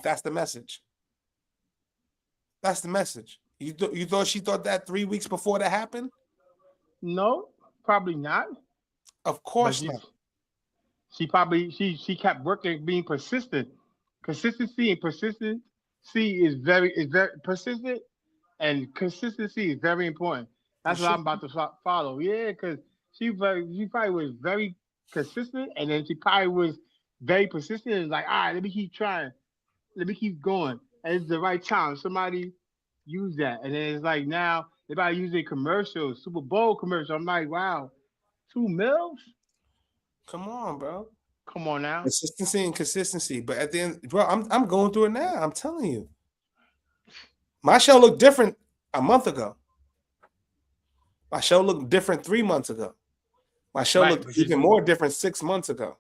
that's the message. That's the message. You thought she thought that 3 weeks before that happened? No, probably not. Of But course not. she probably she kept working, being persistent. Consistency and persistency is very persistent, and consistency is very important. You That's what should. I'm about to follow. Yeah, because she probably was very consistent, and then she probably was very persistent. And like, all right, let me keep trying, let me keep going, and it's the right time. Somebody use that, and then it's like now everybody using commercials, Super Bowl commercial. I'm like, wow, 2 mils? Come on, bro. Come on now. Consistency and consistency. But at the end, bro, I'm going through it now. I'm telling you. My show looked different a month ago. My show looked different 3 months ago. My show Right, looked even more different 6 months ago.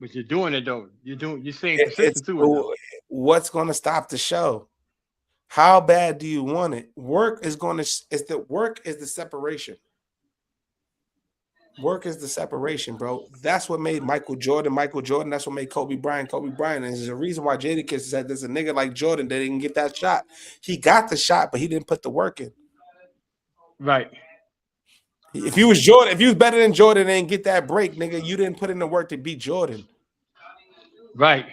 but you're doing it though. You're staying consistent to it though. What's going to stop the show? How bad do you want it? Work is the separation. Work is the separation, bro. That's what made Michael Jordan, Michael Jordan. That's what made Kobe Bryant, Kobe Bryant. And there's a reason why Jadakiss said there's a nigga like Jordan that didn't get that shot. He got the shot, but he didn't put the work in. Right. If you was Jordan, if you was better than Jordan and didn't get that break, nigga, you didn't put in the work to beat Jordan. Right.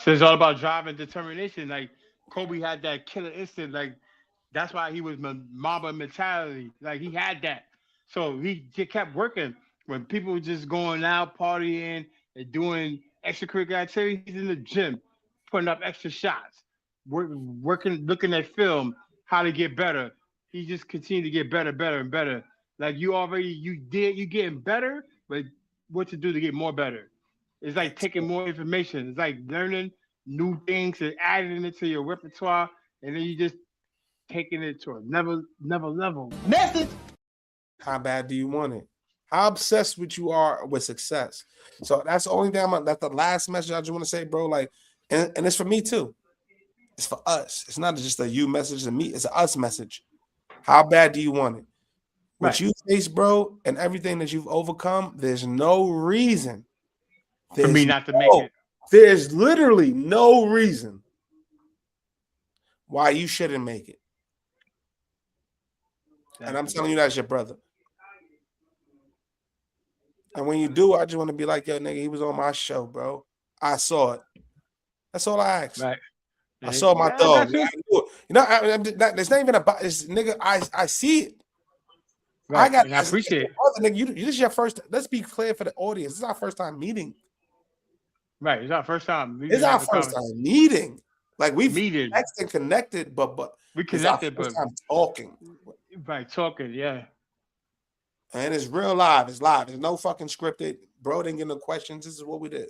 So it's all about drive and determination. Like Kobe had that killer instinct. Like that's why he was Mamba mentality. Like he had that. So he just kept working. When people were just going out partying and doing extracurricular activities, he's in the gym, putting up extra shots, working, looking at film, how to get better. He just continued to get better, better, and better. Like you getting better, but what to do to get more better. It's like taking more information. It's like learning new things and adding it to your repertoire, and then you just taking it to another level. Message. How bad do you want it? How obsessed with you are with success? So that's the only thing. That's the last message I just want to say, bro. Like, and it's for me too. It's for us. It's not just a you message and me. It's an us message. How bad do you want it? What you face, bro, and everything that you've overcome, there's no reason. For me not to make it. There's literally no reason why you shouldn't make it. And I'm telling you, that's your brother. And when you do, I just want to be like, yo, nigga, he was on my show, bro. I saw it. That's all I asked. Right. I saw my dog. I knew it. You know, it's not even about this, nigga. I see it. Right. I appreciate it. Brother, nigga, this is your first. Let's be clear for the audience. This is our first time meeting. Right. It's our first time. It's our first time meeting. Like we've connected, but we connected, but time talking. Right, talking, yeah. And it's real live. It's live. There's no fucking scripted. Bro didn't get no questions. This is what we did.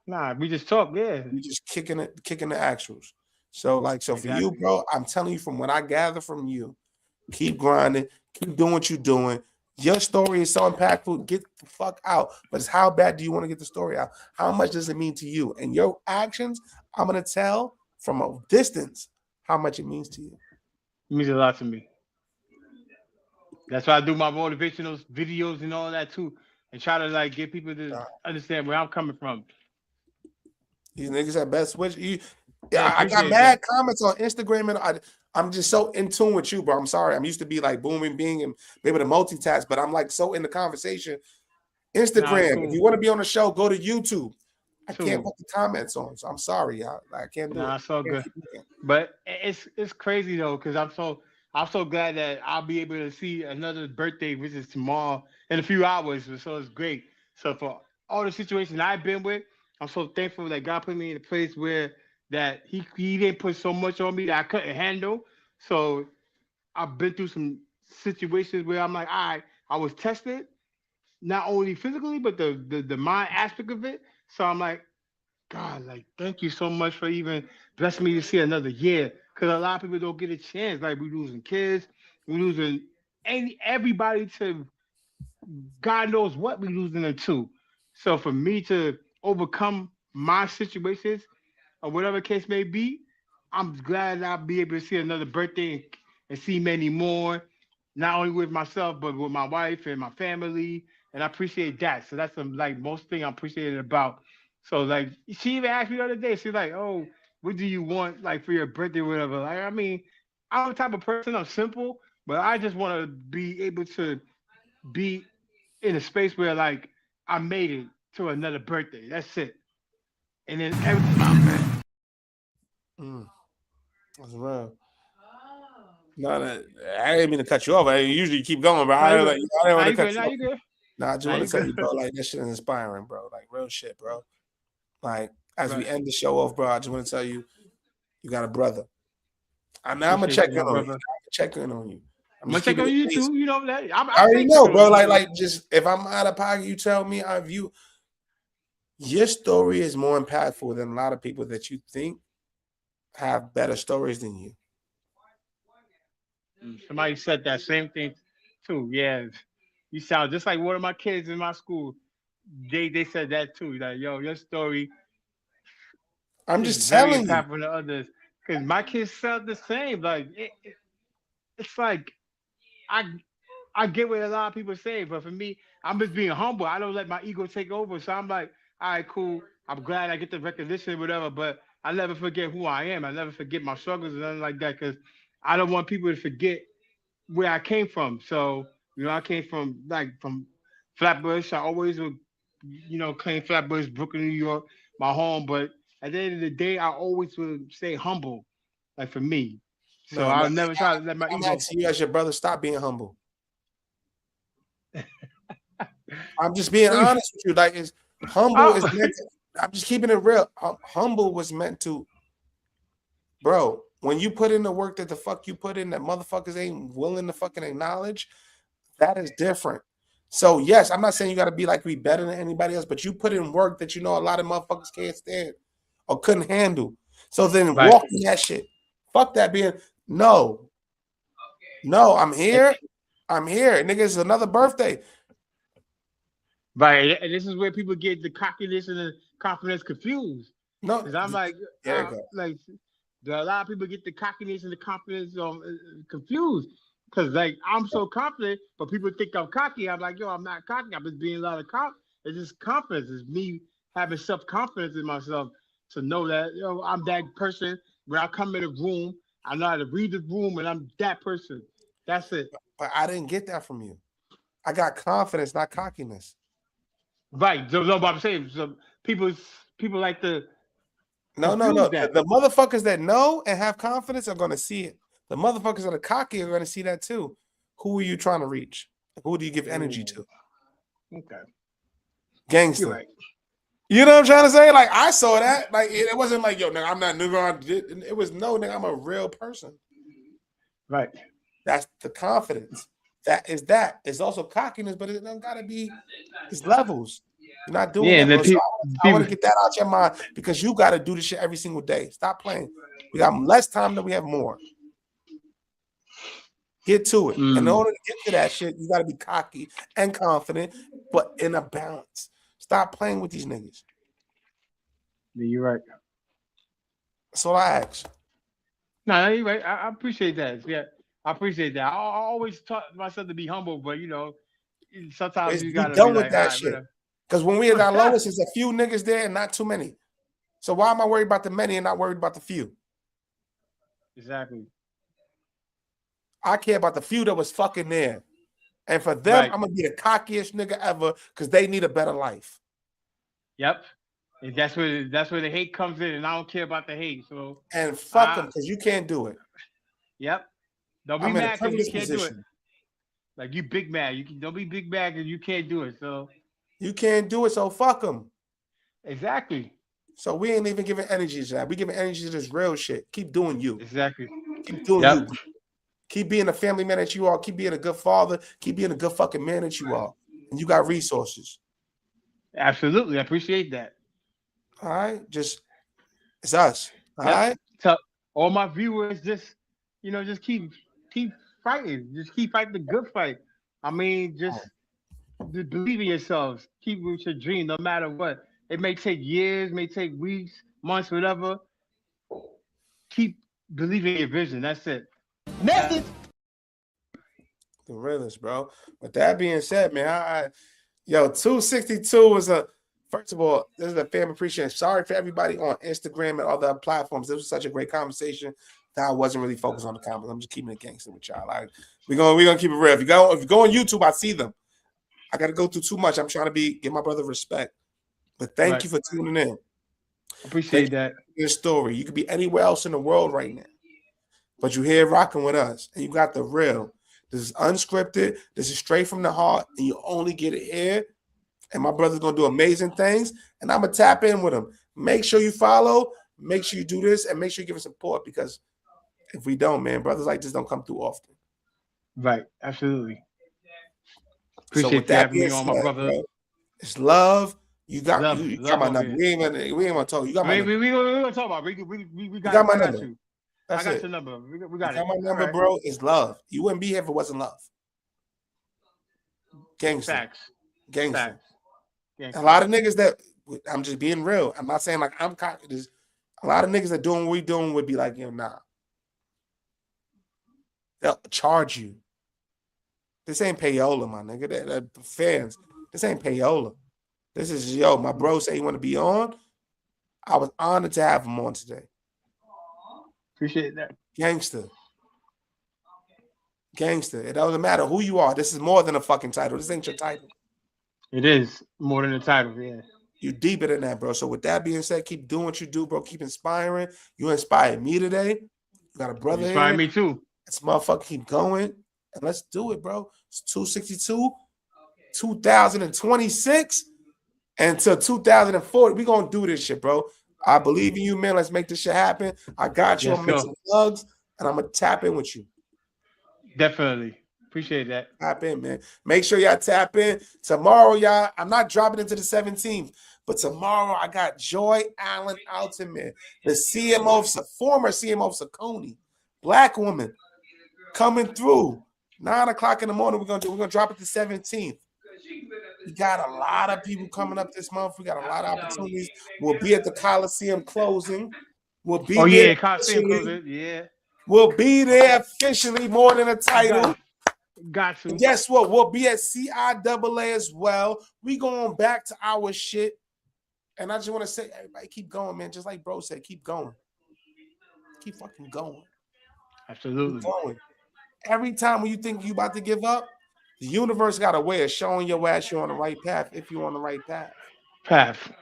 Nah, we just talk, yeah. We just kicking the actuals. So for you, bro, I'm telling you from what I gather from you, keep grinding, keep doing what you're doing. Your story is so impactful. Get the fuck out. But it's how bad do you want to get the story out? How much does it mean to you? And your actions, I'm gonna tell from a distance how much it means to you. It means a lot to me. That's why I do my motivational videos and all that too, and try to like get people to understand where I'm coming from. These niggas have best switch. I got mad comments on Instagram, and I'm just so in tune with you, bro. I'm sorry. I'm used to be like booming, being and be able to multitask, but I'm like so in the conversation. Instagram. If you want to be on the show, go to YouTube. I can't put the comments on, so I'm sorry, y'all. I can't do it. It's all good. But it's crazy though, because I'm so glad that I'll be able to see another birthday, which is tomorrow in a few hours. So it's great. So for all the situations I've been with, I'm so thankful that God put me in a place where that he didn't put so much on me that I couldn't handle. So I've been through some situations where I'm like, all right, I was tested, not only physically, but the mind aspect of it. So I'm like, God, like, thank you so much for even blessing me to see another year. Because a lot of people don't get a chance. Like, we're losing kids, we're losing everybody to God knows what we're losing them to. So for me to overcome my situations or whatever case may be, I'm glad I'll be able to see another birthday and see many more, not only with myself but with my wife and my family, and I appreciate that. So that's the like most thing I appreciated about. So like she even asked me the other day, she's like, "Oh, what do you want like for your birthday, or whatever?" Like I mean, I'm the type of person, I'm simple, but I just want to be able to be in a space where like I made it to another birthday. That's it. And then Mm, that's real. No, I didn't mean to cut you off. I usually keep going, but now I you didn't, good. like, I didn't Now want to you cut good. you Now off. you good. No, I just Now want you to tell you, good. bro, like, this shit is inspiring, bro. Like, real shit, bro. Like, as we Right. end the show off, bro, I just want to tell you, you got a brother. I'm gonna Appreciate check you, in my on you. I'm brother. gonna check in on you. I'm I'm gonna just check keeping on it you basic. too. You know that I I already stay checking know, on bro. you. Like, just if I'm out of pocket, you tell me. I view your story is more impactful than a lot of people that you think have better stories than you. Somebody said that same thing too. Yeah, you sound just like one of my kids in my school. They said that too. Like, yo, your story I'm is just very telling you. impactful to others. Because my kids felt the same. Like it's like I I get what a lot of people say, but for me, I'm just being humble. I don't let my ego take over. So I'm like, all right, cool. I'm glad I get the recognition, whatever. But I never forget who I am. I never forget my struggles and nothing like that, because I don't want people to forget where I came from. So I came from Flatbush. I always would claim Flatbush, Brooklyn, New York, my home. But at the end of the day, I always would stay humble, like for me. So No, no. I'll never try to let my I'm ego. asking you as your brother, stop being humble. I'm just being honest with you. Like, it's humble is Oh, meant to, I'm just keeping it real. Humble was meant to, bro. When you put in the work that the fuck you put in that motherfuckers ain't willing to fucking acknowledge, that is different. So yes, I'm not saying you got to be like be better than anybody else, but you put in work that you know a lot of motherfuckers can't stand or couldn't handle. So then right. walk in that shit. Fuck that being no, no. I'm here. I'm here, nigga. It's another birthday. Right, and this is where people get the cockiness and the confidence confused. No, Because I'm like, there you go. a lot of people get the cockiness and the confidence confused. Because like I'm so confident, but people think I'm cocky. I'm like, yo, I'm not cocky. I'm just being a lot of It's just confidence. It's me having self confidence in myself to know that I'm that person. When I come in a room, I know how to read the room, and I'm that person. That's it. But I didn't get that from you. I got confidence, not cockiness. Right. So, no, but I'm saying so people like to No, no, no. confuse that. The motherfuckers that know and have confidence are going to see it. The motherfuckers that are cocky are going to see that too. Who are you trying to reach? Who do you give energy to? Okay. You're Gangster. right. You know what I'm trying to say? Like, I saw that. Like, it wasn't like, yo, nigga, I'm not nigga. It was no, nigga, I'm a real person. Right. That's the confidence. That is that. It's also cockiness, but it don't gotta be. It's levels. You're not doing Yeah, that, and then bro. So I want people to get that out your mind because you got to do this shit every single day. Stop playing. We got less time than we have more. Get to it. And in order to get to that shit, you got to be cocky and confident, but in a balance. Stop playing with these niggas. you're right. That's all I ask. No, you're right. I appreciate that. Yeah, I appreciate that. I always taught myself to be humble, but sometimes you We gotta be done with like, all that right, shit. whatever. Because when we at our lowest, there's a few niggas there and not too many. So why am I worried about the many and not worried about the few? Exactly. I care about the few that was fucking there. And for them, Right. I'm gonna be the cockiest nigga ever because they need a better life. Yep. And that's where the hate comes in, and I don't care about the hate. So, And fuck them because you can't do it. yep. Don't be I'm in a mad because you privileged can't do it. position. Like you big mad. Don't be big mad because you can't do it. So You can't do it, so fuck them. exactly. So we ain't even giving energy to that. We giving energy to this real shit. Keep doing you. Exactly. Keep doing Yep. you. Keep being a family man that you are. Keep being a good father. Keep being a good fucking man that you are. And you got resources. Absolutely. I appreciate that. All right? Just, it's us. All Yep. right? So all my viewers just keep fighting. Just keep fighting the good fight. I mean, just believe in yourselves. Keep with your dream no matter what. It may take years, may take weeks, months, whatever. Keep believing in your vision. That's it. Message. Fucking realist, bro. With that being said, man, yo, 262 is first of all, this is a family appreciation. Sorry for everybody on Instagram and other platforms. This was such a great conversation that I wasn't really focused on the comments. I'm just keeping it gangster with y'all. Like we're gonna keep it real. If you go on YouTube, I see them. I gotta go through too much. I'm trying to give my brother respect. But thank you for tuning in. Appreciate that. Your story. You could be anywhere else in the world right now, but you're here rocking with us, and you got the real. This is unscripted. This is straight from the heart, and you only get it here. And my brother's gonna do amazing things, and I'm gonna tap in with him. Make sure you follow. Make sure you do this, and make sure you give us support, because if we don't, man, brothers like this don't come through often. Right. Absolutely. So with that being said, my brother, bro, it's love. You got my number. We ain't gonna talk. You got my number. We gonna talk about. We got my number. That's I got it. your number. We got my number, bro. It's love. You wouldn't be here if it wasn't love. Gangster. Facts. Gangster. A lot of niggas that I'm just being real. I'm not saying like I'm cocky. There's a lot of niggas that doing what we doing would be like, nah. They'll charge you. This ain't payola, my nigga. They're fans. This ain't payola. This is, my bro say he want to be on. I was honored to have him on today. Appreciate that. Gangster. It doesn't matter who you are. This is more than a fucking title. This ain't your title. It is more than a title, yeah. You deeper than that, bro. So with that being said, keep doing what you do, bro. Keep inspiring. You inspired me today. You got a brother here. Inspired me too. This motherfucker keep going. And let's do it, bro. It's 262, 2026, until 2040. We're going to do this shit, bro. I believe in you, man. Let's make this shit happen. I got you. I'm going to make some plugs, and I'm going to tap in with you. Definitely. Appreciate that. Tap in, man. Make sure y'all tap in. Tomorrow, y'all, I'm not dropping into the 17th, but tomorrow I got Joy Allen Alton, the former CMO of Saucony, black woman, coming through. 9 o'clock in the morning, we're gonna drop it the 17th. We got a lot of people coming up this month. We got a lot of opportunities. We'll be at the Coliseum closing. We'll be there. Coliseum closing. Yeah. We'll be there officially, more than a title. Got you. And guess what? We'll be at CIAA as well. We going back to our shit. And I just want to say, everybody keep going, man. Just like bro said, keep going. Keep fucking going. Absolutely. Keep going. Every time when you think you about to give up, the universe got a way of showing your ass you're on the right path if you're on the right path.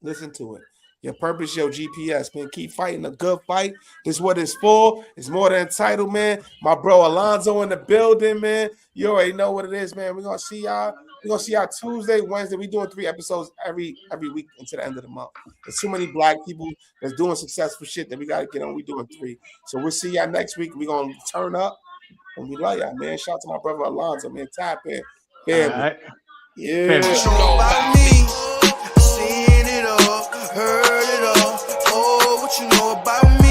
Listen to it. Your purpose, your GPS, man. Keep fighting a good fight. This is what it's for. It's more than entitled, man. My bro Alonzo in the building, man. You already know what it is, man. We're gonna see y'all. We're gonna see y'all Tuesday, Wednesday. We're doing 3 episodes every week until the end of the month. There's too many black people that's doing successful shit that we gotta get on. We're doing 3. So we'll see y'all next week. We're gonna turn up. And we love y'all, man. Shout out to my brother Alonzo, man. Tap in. Family. Right. Yeah. What you know about me? Seen it all, heard it all. Oh, what you know about me?